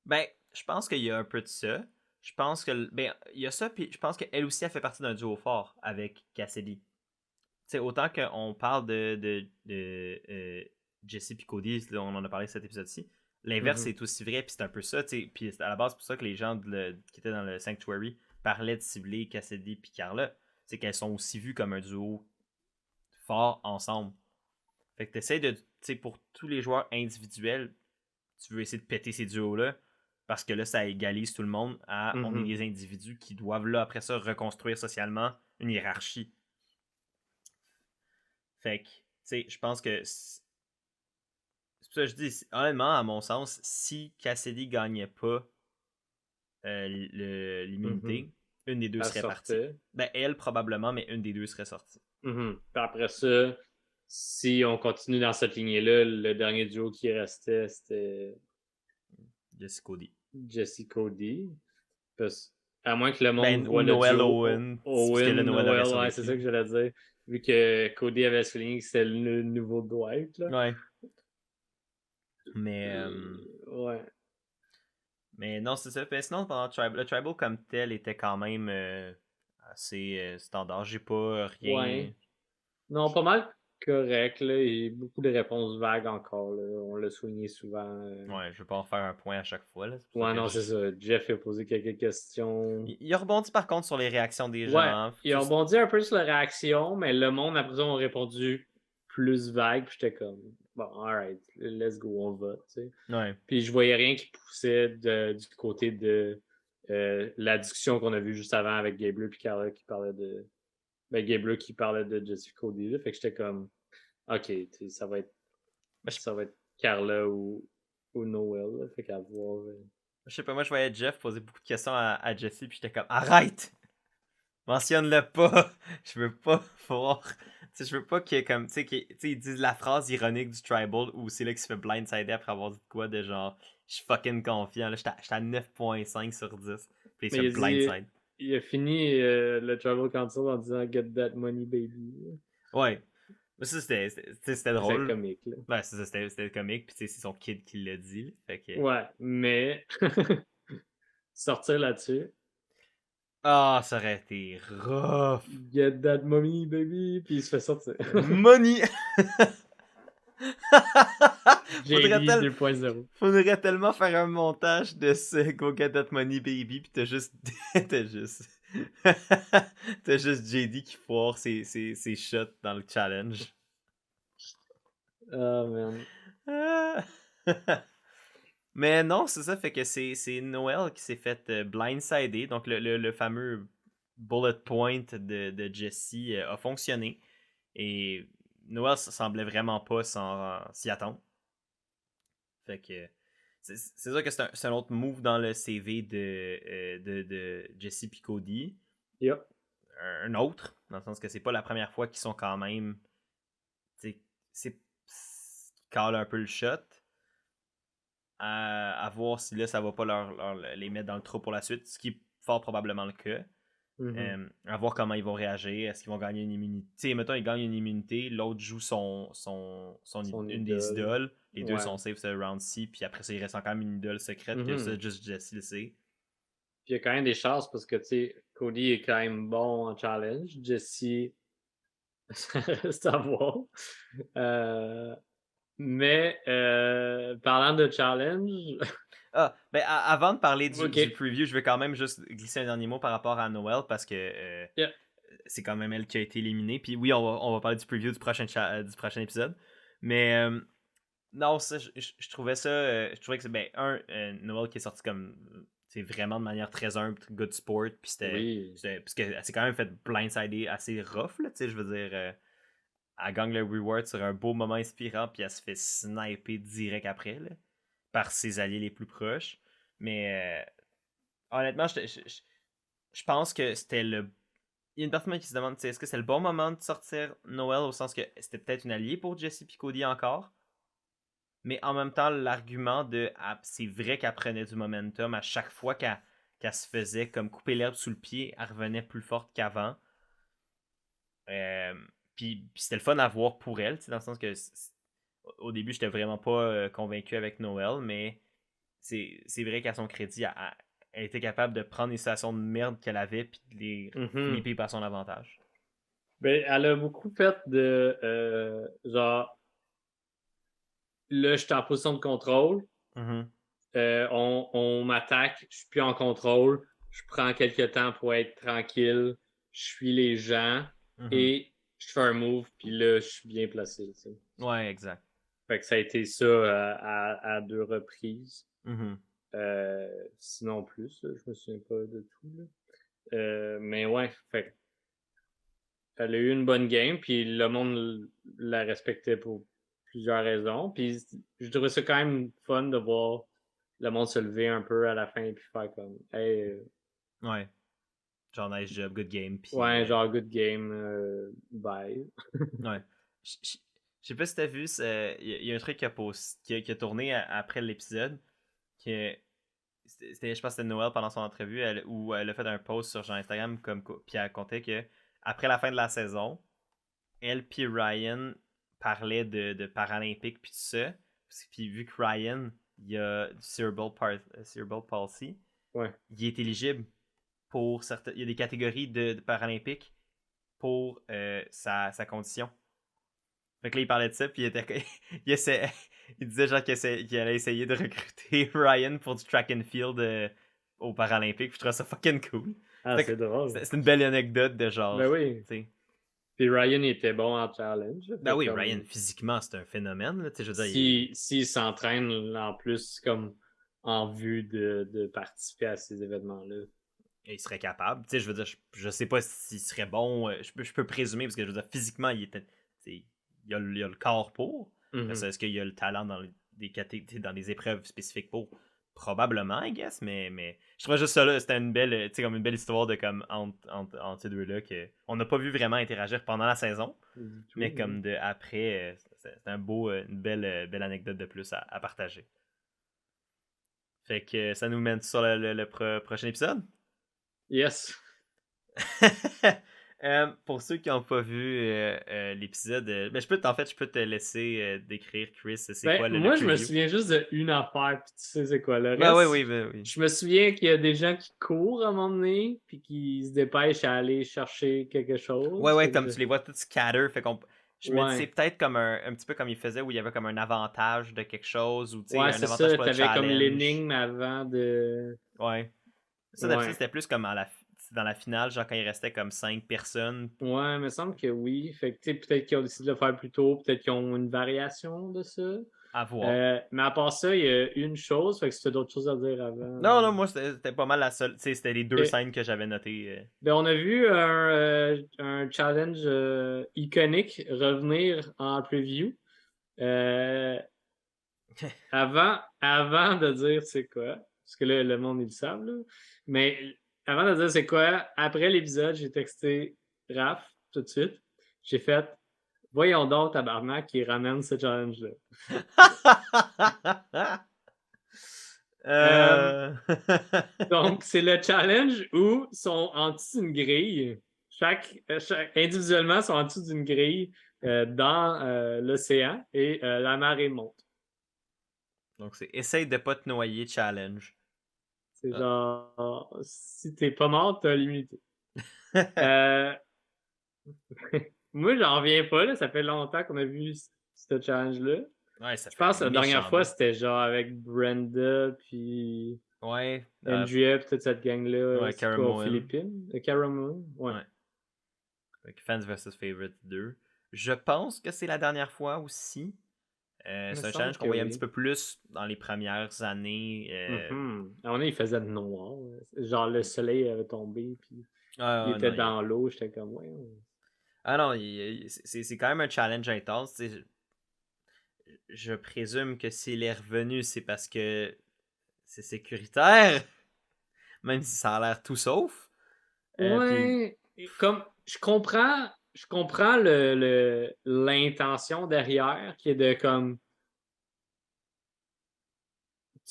Ben, je pense qu'il y a un peu de ça. Je pense que. Ben, il y a ça, puis je pense qu'elle aussi, elle fait partie d'un duo fort avec Cassidy. Tu sais, autant qu'on parle de Jesse et Cody, là, on en a parlé cet épisode-ci, l'inverse Mhm. est aussi vrai, puis c'est un peu ça, tu sais. Puis à la base, c'est pour ça que les gens qui étaient dans le Sanctuary parlaient de cibler Cassidy et Carla. C'est qu'elles sont aussi vues comme un duo fort ensemble. Fait que t'essaies de. Tu sais, pour tous les joueurs individuels, tu veux essayer de péter ces duos-là. Parce que là, ça égalise tout le monde à on est Mhm. des individus qui doivent là, après ça, reconstruire socialement une hiérarchie. Fait que, tu sais, je pense que. C'est pour ça que je dis, honnêtement, à mon sens, si Cassidy gagnait pas Mhm. l'immunité, une des deux Elle serait partie. sortait. Ben, elle, probablement, mais une des deux serait sortie. Mhm. Puis après ça, si on continue dans cette lignée-là, le dernier duo qui restait, c'était Jesse Cody. Jesse Cody. Parce, à moins que le monde Ben, ou voit le Noël duo Owen. C'est parce que le Owen, Noël aurait Noel, ouais, c'est survécu. ça que j'allais dire. Vu que Cody avait souligné que c'était le nouveau Dwight, là. Ouais. Mais. Ouais. Mais non, c'est ça. Mais sinon, pendant le Tribal comme tel était quand même assez standard. J'ai pas rien. Ouais. Non, pas mal correct, là. Il y a beaucoup de réponses vagues encore, là. On l'a souligné souvent. Ouais, je vais pas en faire un point à chaque fois. Là. C'est pour ça Ouais, que non, c'est ça. Jeff a posé quelques questions. il a rebondi par contre sur les réactions des Ouais, gens. ils ont rebondi un peu sur la réaction, mais le monde, après ça, ont répondu plus vague. Puis j'étais comme, bon, alright, let's go, on va, tu sais. Ouais. Puis je voyais rien qui poussait du côté de la discussion qu'on a vue juste avant avec Gable puis Carla qui parlait de. Ben, Gable qui parlait de Jessica Cody. Là. Fait que j'étais comme, ok, ça va être, Mais ça va être Carla ou Noel. Là. Fait qu'à voir. je sais pas, moi je voyais Jeff poser beaucoup de questions à Jesse, puis j'étais comme arrête! Mentionne-le pas! Je veux pas voir. Tu sais, je veux pas qu'il y ait comme. Tu sais, ils disent la phrase ironique du Tribal où c'est là qu'il se fait blindsider après avoir dit de quoi de genre je suis fucking confiant. Là, j'étais à 9.5 sur 10. Puis il se Mais fait il a dit, blindside. il a fini le Tribal Council en disant Get that money, baby. Ouais. Mais ça, c'était C'est drôle. comique, là. Ouais, c'est ça, c'était comique. Puis tu sais, c'est son kid qui l'a dit. Là. Fait que. Ouais, mais sortir là-dessus. Ah, ça aurait été rough. Get that money, baby. Puis il se fait sortir. Money! faudrait, JD 2.0. faudrait tellement faire un montage de ce Go Get That Money Baby, pis t'as juste. t'as juste. t'as juste JD qui foire ses shots dans le challenge. Oh, man. Mais non, c'est ça, fait que c'est Noël qui s'est fait blindsider. Donc le fameux bullet point de Jesse a fonctionné. Et Noël semblait vraiment pas s'y attendre. Fait que c'est sûr que c'est un autre move dans le CV de Jesse et Cody. Yep. Un autre, dans le sens que c'est pas la première fois qu'ils sont quand même. C'est qu'ils calent un peu le shot. À voir si là ça va pas les mettre dans le trou pour la suite, ce qui est fort probablement le cas. Mhm. À voir comment ils vont réagir. Est-ce qu'ils vont gagner une immunité? T'sais, mettons, ils gagnent une immunité, l'autre joue une des idole. idoles. Les deux Ouais. sont safe ce round-ci, puis après ça, il reste encore une idole secrète que ça, juste Jesse le sait. Puis il y a quand même des chances parce que, tu sais, Cody est quand même bon en challenge. Jesse, ça reste à voir. Mais, parlant de challenge, Ah, ben avant de parler du OK. preview, je vais quand même juste glisser un dernier mot par rapport à Noël parce que Yeah. c'est quand même elle qui a été éliminée. Puis oui, on va parler du preview du prochain épisode. Mais non, ça, je trouvais ça. Je trouvais que c'est ben, Noël qui est sorti comme. C'est vraiment de manière très humble, good sport. Puis Oui. parce qu'elle s'est quand même fait blindsider assez rough, là, tu sais, je veux dire. Elle gagne le reward sur un beau moment inspirant, puis elle se fait sniper direct après, là, par ses alliés les plus proches. Mais honnêtement, je pense que c'était le. Il y a une personne qui se demande, est-ce que c'est le bon moment de sortir Noël au sens que c'était peut-être une alliée pour Jessie et Cody encore, mais en même temps, l'argument de c'est vrai qu'elle prenait du momentum à chaque fois qu'elle se faisait comme couper l'herbe sous le pied, elle revenait plus forte qu'avant. Euh, puis c'était le fun à voir pour elle, dans le sens que au début, j'étais vraiment pas convaincu avec Noël, mais c'est vrai qu'à son crédit, elle était capable de prendre les situations de merde qu'elle avait puis de les Mhm. flipper par son avantage. Ben, elle a beaucoup fait de genre là, je suis en position de contrôle. Mhm. On m'attaque, je suis plus en contrôle. Je prends quelques temps pour être tranquille. Je suis les gens Mhm. et je fais un move, puis là, je suis bien placé. Tu sais. Ouais, exact. Fait que ça a été ça à 2 reprises. Mhm. Sinon plus, là, je me souviens pas de tout. Là. Mais ouais, fait elle a eu une bonne game, puis le monde la respectait pour plusieurs raisons. Puis je trouvais ça quand même fun de voir le monde se lever un peu à la fin puis faire comme hey, Ouais. Genre, nice job, good game. Puis, ouais, genre good game, bye. ouais. Je sais pas si t'as vu, il y a un truc qui a tourné après l'épisode. Que je pense que c'était Noël pendant son entrevue où elle a fait un post sur genre Instagram puis elle comptait que après la fin de la saison, elle puis Ryan parlaient de Paralympique puis tout ça. Puis vu que Ryan, il a du cerebral palsy, Ouais. il est éligible pour certaines. Il y a des catégories de Paralympique pour sa condition. Fait que là, il parlait de ça, puis il disait genre qu'il allait essayer de recruter Ryan pour du track and field aux Paralympiques, puis je trouve ça fucking cool. Ah, Fait que c'est drôle. c'est une belle anecdote de genre, Ben tu oui. sais. Puis Ryan il était bon en challenge. Ben Fait oui, Ryan, comme physiquement, c'est un phénomène, là, tu sais, je veux dire, s'il s'entraîne en plus comme en vue de participer à ces événements-là. il serait capable. Tu sais, je veux dire, je sais pas s'il serait bon, je peux présumer, parce que je veux dire, physiquement, il a le corps pour. Mhm. Est-ce qu'il y a le talent dans des épreuves spécifiques pour? Probablement, I guess, mais je trouvais juste ça là, c'était une belle, tu sais, comme une belle histoire de comme entre ces deux-là que on n'a pas vu vraiment interagir pendant la saison, Du mais tout, non? comme de après, c'est une belle anecdote de plus à partager. Fait que ça nous mène sur le prochain épisode. Yes. Pour ceux qui n'ont pas vu l'épisode, ben je peux te laisser décrire, Chris, c'est Ben, quoi le moi, je me preview. souviens juste d'une affaire, puis tu sais c'est quoi le Ben oui, reste. oui, ben oui. Je me souviens qu'il y a des gens qui courent à un moment donné, puis qui se dépêchent à aller chercher quelque Ouais, chose. ouais, Fait que comme tu les vois tous scatter, je me dis c'est Ouais. peut-être comme un petit peu comme il faisait où il y avait comme un avantage de quelque chose ou tu sais Ouais, un c'est avantage ça. pour le T'avais comme challenge. l'énigme avant de. Ouais. Ça d'habitude Ouais. c'était plus comme dans la finale, genre quand il restait comme 5 personnes Ouais, il me semble que oui. Fait que, tu sais, peut-être qu'ils ont décidé de le faire plus tôt, peut-être qu'ils ont une variation de ça. à voir. Mais à part ça, il y a une chose, fait que si t'as d'autres choses à dire avant. Non, non, moi c'était pas mal la seule, tu sais, c'était les deux Ok. scènes que j'avais notées. Ben, on a vu un challenge iconique revenir en preview. Euh, avant de dire c'est quoi, parce que là, le monde, ils le savent, là. Mais avant de dire c'est quoi, après l'épisode, j'ai texté Raph tout de suite. J'ai fait voyons donc, tabarnak, qui ramène ce challenge-là. Euh, Euh... donc, c'est le challenge où ils sont en dessous d'une grille. Individuellement, sont en dessous d'une grille dans l'océan et la marée monte. Donc c'est essaye de pas te noyer challenge. C'est Ah. genre, si t'es pas mort, t'as l'immunité. Euh, moi, j'en reviens pas, là. Ça fait longtemps qu'on a vu ce challenge-là. Ouais, ça Je fait un pense que la dernière méchant fois, bout. c'était genre avec Brenda, puis Ouais, Andrea, puis toute cette gang-là. ouais, C'est Cara quoi, aux Moon. Philippines? Caramel? Ouais. Ouais. Fait que Fans vs Favorite 2. Je pense que c'est la dernière fois aussi. Il me C'est un semble challenge qu'on que voyait un petit oui. peu plus dans les premières années. À un moment donné, il faisait noir. Genre, le soleil avait tombé, puis il était Non, dans l'eau. J'étais comme, ouais. ah non, c'est quand même un challenge intense. Je présume que s'il est revenu, c'est parce que c'est sécuritaire, même si ça a l'air tout sauf. Puis, Ouais, et comme je comprends l'intention derrière qui est de comme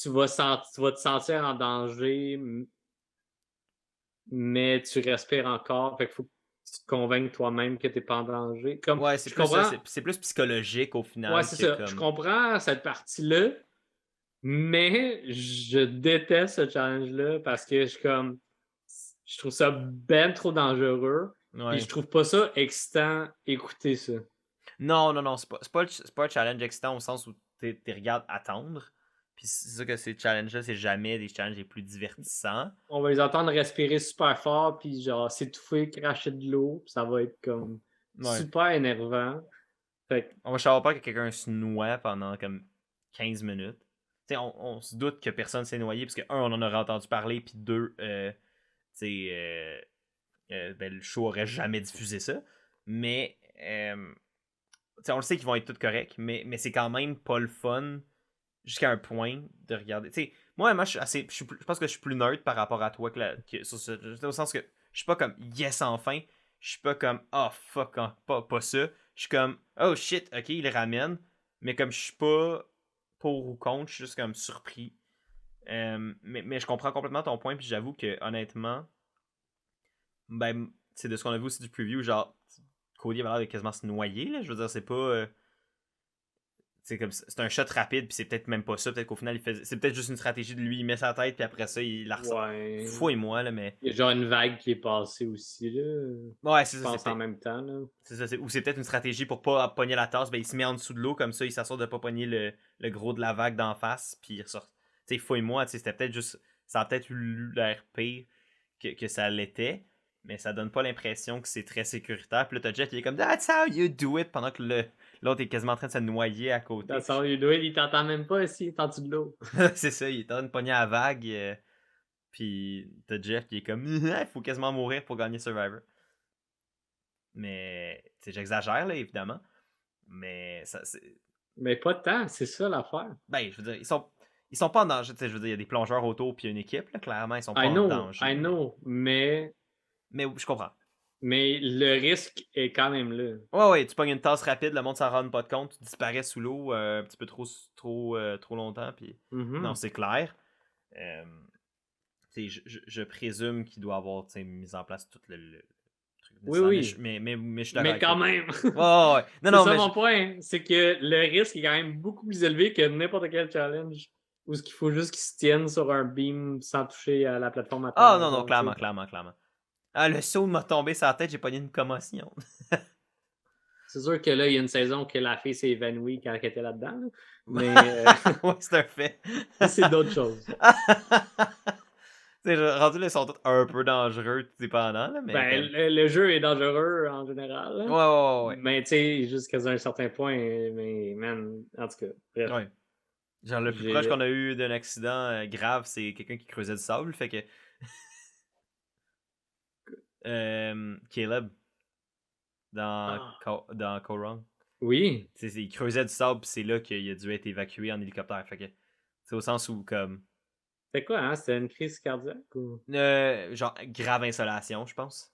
tu vas te sentir en danger, mais tu respires encore. Fait qu'il faut que tu te convainques toi-même que t'es pas en danger. Comme ouais, c'est je plus ça. comprends, C'est plus psychologique au ouais, final c'est que ça. Je comme. comprends cette partie-là, mais je déteste ce challenge-là parce que je trouve ça ben trop dangereux. Puis je Ouais. trouve pas ça excitant écouter ça. Non, c'est pas un challenge excitant au sens où t'es regardes attendre. Puis c'est ça que ces challenges-là, c'est jamais des challenges les plus divertissants. On va les entendre respirer super fort, puis genre s'étouffer, cracher de l'eau, puis ça va être comme Ouais. super énervant. Fait que, On va savoir pas que quelqu'un se noie pendant comme 15 minutes. On se doute que personne s'est noyé, parce que, un, on en aurait entendu parler, puis deux, ben, le show aurait jamais diffusé ça. Mais, on le sait qu'ils vont être tous corrects, mais c'est quand même pas le fun jusqu'à un point de regarder. Moi, je pense que je suis plus neutre par rapport à toi au sens que je suis pas comme yes enfin, je suis pas comme oh fuck pas ça, je suis comme oh shit ok il le ramène, mais comme je suis pas pour ou contre, je suis juste comme surpris. Mais je comprends complètement ton point, puis j'avoue que honnêtement, ben c'est de ce qu'on a vu aussi du preview, genre Cody avait l'air de quasiment se noyer là, je veux dire c'est pas c'est un shot rapide, puis c'est peut-être même pas ça. Peut-être qu'au final, c'est peut-être juste une stratégie de lui, il met sa tête, puis après ça, il la ressort. ouais. Fouille-moi, là, mais. Il y a genre une vague qui est passée aussi, là. Ouais, Je c'est ça, c'est pense en peut-être. même temps, là. C'est ça, ou c'est peut-être une stratégie pour pas pogner la tasse, ben il se met en dessous de l'eau, comme ça, il s'assure de pas pogner le gros de la vague d'en face, puis il ressort. Tu sais, fouille-moi, c'était peut-être juste. Ça a peut-être eu l'air pire que ça l'était, mais ça donne pas l'impression que c'est très sécuritaire. Puis là, t'as Jeff qui est comme That's how you do it, pendant que l'autre est quasiment en train de se noyer à côté. Dans son il t'entend même pas s'il est en dessous de l'eau. C'est ça, il est en train de pogner à la vague. Puis t'as Jeff qui est comme il faut quasiment mourir pour gagner Survivor. Mais j'exagère là évidemment. Mais ça c'est. Mais pas de temps, c'est ça l'affaire. Ben, je veux dire, ils sont pas en danger. Je veux dire, il y a des plongeurs autour puis une équipe, là, clairement, ils sont pas en I danger. know, Mais je comprends. mais le risque est quand même là. Ouais, tu pognes une tasse rapide, le monde s'en rend pas de compte, tu disparais sous l'eau un petit peu trop longtemps, puis non, c'est clair. Euh, je présume qu'il doit avoir mis en place tout le truc Oui, nécessaire, oui. mais je suis d'accord Mais avec quand toi. même. Ouais. Non, C'est non, ça mais mon point. C'est que le risque est quand même beaucoup plus élevé que n'importe quel challenge. Où ce qu'il faut juste qu'ils se tiennent sur un beam sans toucher à la plateforme à ah terre. non, Genre, tu sais. clairement. Ah, le saut m'a tombé sur la tête, j'ai pogné une commotion. C'est sûr que là, il y a une saison que la fille s'est évanouie quand elle était là-dedans. Là. Mais Ouais, c'est un fait. ça, c'est d'autres choses. Rendu là, ils sont tous un peu dangereux, tout dépendant, là, mais Ben, comme. le jeu est dangereux en général. Là. Ouais. Mais tu sais, jusqu'à un certain point, mais man, en tout cas, bref. Ouais. Genre, le plus proche qu'on J'ai. a eu d'un accident grave, c'est quelqu'un qui creusait du sable, fait que. Caleb, dans, Ah, dans Korong. oui. Il creusait du sable, pis c'est là qu'il a dû être évacué en hélicoptère, fait que. C'est au sens où, comme. C'était quoi, hein? C'était une crise cardiaque ou. Genre, grave insolation, je pense.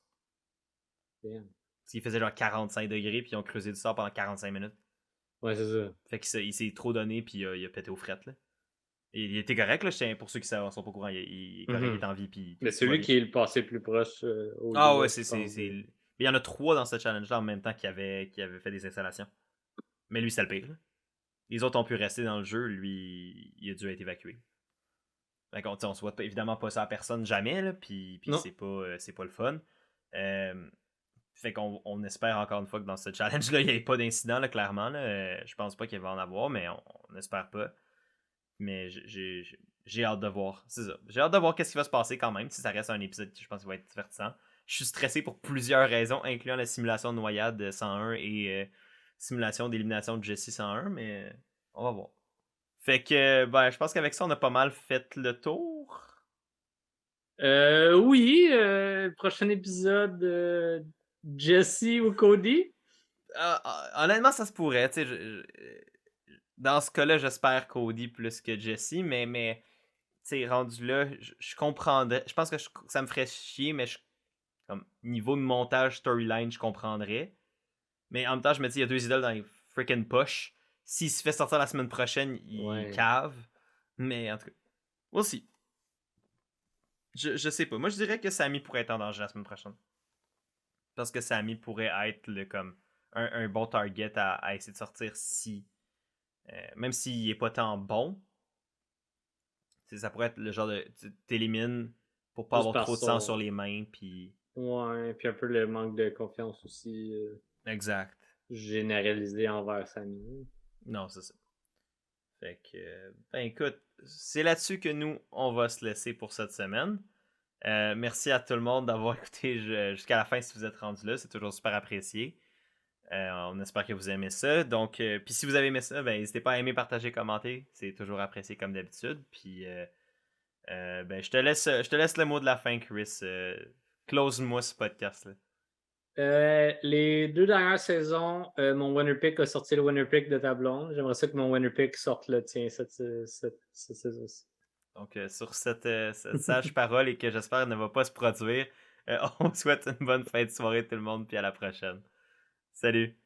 Damn. Il faisait genre 45 degrés, puis ils ont creusé du sable pendant 45 minutes. Ouais, c'est ça. Fait qu'il s'est trop donné, puis il a pété aux frettes, là. Et il était correct, là, pour ceux qui sont pas au courant. Il est correct, il est en vie, puis Mais tout va celui bien. qui est le passé plus proche au Ah ouais, US, je pense. Mais il y en a 3 dans ce challenge-là en même temps qui avaient fait des installations. Mais lui, c'est le pire, là. Les autres ont pu rester dans le jeu, lui, il a dû être évacué. Fait on souhaite évidemment pas ça à personne jamais, là, puis Non. c'est pas le fun. Fait qu'on espère encore une fois que dans ce challenge-là, il n'y ait pas d'incident, là, clairement. Là. Je pense pas qu'il va en avoir, mais on espère pas. Mais j'ai hâte de voir. C'est ça. J'ai hâte de voir qu'est-ce qui va se passer quand même. Si ça reste un épisode qui, je pense, va être divertissant. Je suis stressé pour plusieurs raisons, incluant la simulation de noyade 101 et simulation d'élimination de Jesse 101, mais on va voir. Fait que, ben, je pense qu'avec ça, on a pas mal fait le tour. Oui, prochain épisode, Jesse ou Cody? Honnêtement, ça se pourrait. Tu sais, dans ce cas-là, j'espère Cody plus que Jesse, mais tu sais, rendu là, je comprendrais. Je pense que ça me ferait chier, mais comme niveau de montage, storyline, je comprendrais. Mais en même temps, je me dis, il y a 2 idoles dans les freaking push. S'il se fait sortir la semaine prochaine, il cave. Mais en tout cas, aussi. Je sais pas. Moi, je dirais que Sami pourrait être en danger la semaine prochaine. Parce que Sami pourrait être comme un bon target à essayer de sortir si. Même s'il est pas tant bon, ça pourrait être le genre de. Tu t'élimines pour pas Juste avoir par trop de sang son- sur les mains. Puis. Ouais, puis un peu le manque de confiance aussi Exact. généralisé envers Sami. Non, c'est ça. Fait que. Ben écoute, c'est là-dessus que nous, on va se laisser pour cette semaine. Merci à tout le monde d'avoir écouté jusqu'à la fin si vous êtes rendu là. C'est toujours super apprécié. On espère que vous aimez ça. Donc, puis si vous avez aimé ça, ben, n'hésitez pas à aimer, partager, commenter. C'est toujours apprécié comme d'habitude. Puis, ben, je te laisse le mot de la fin, Chris. Close-moi ce podcast-là. Les 2 dernières saisons, mon winner pick a sorti le winner pick de ta blonde. J'aimerais ça que mon winner pick sorte le tien cette saison-ci. Donc, sur cette sage parole et que j'espère ne va pas se produire, on vous souhaite une bonne fin de soirée tout le monde, puis à la prochaine. Salut!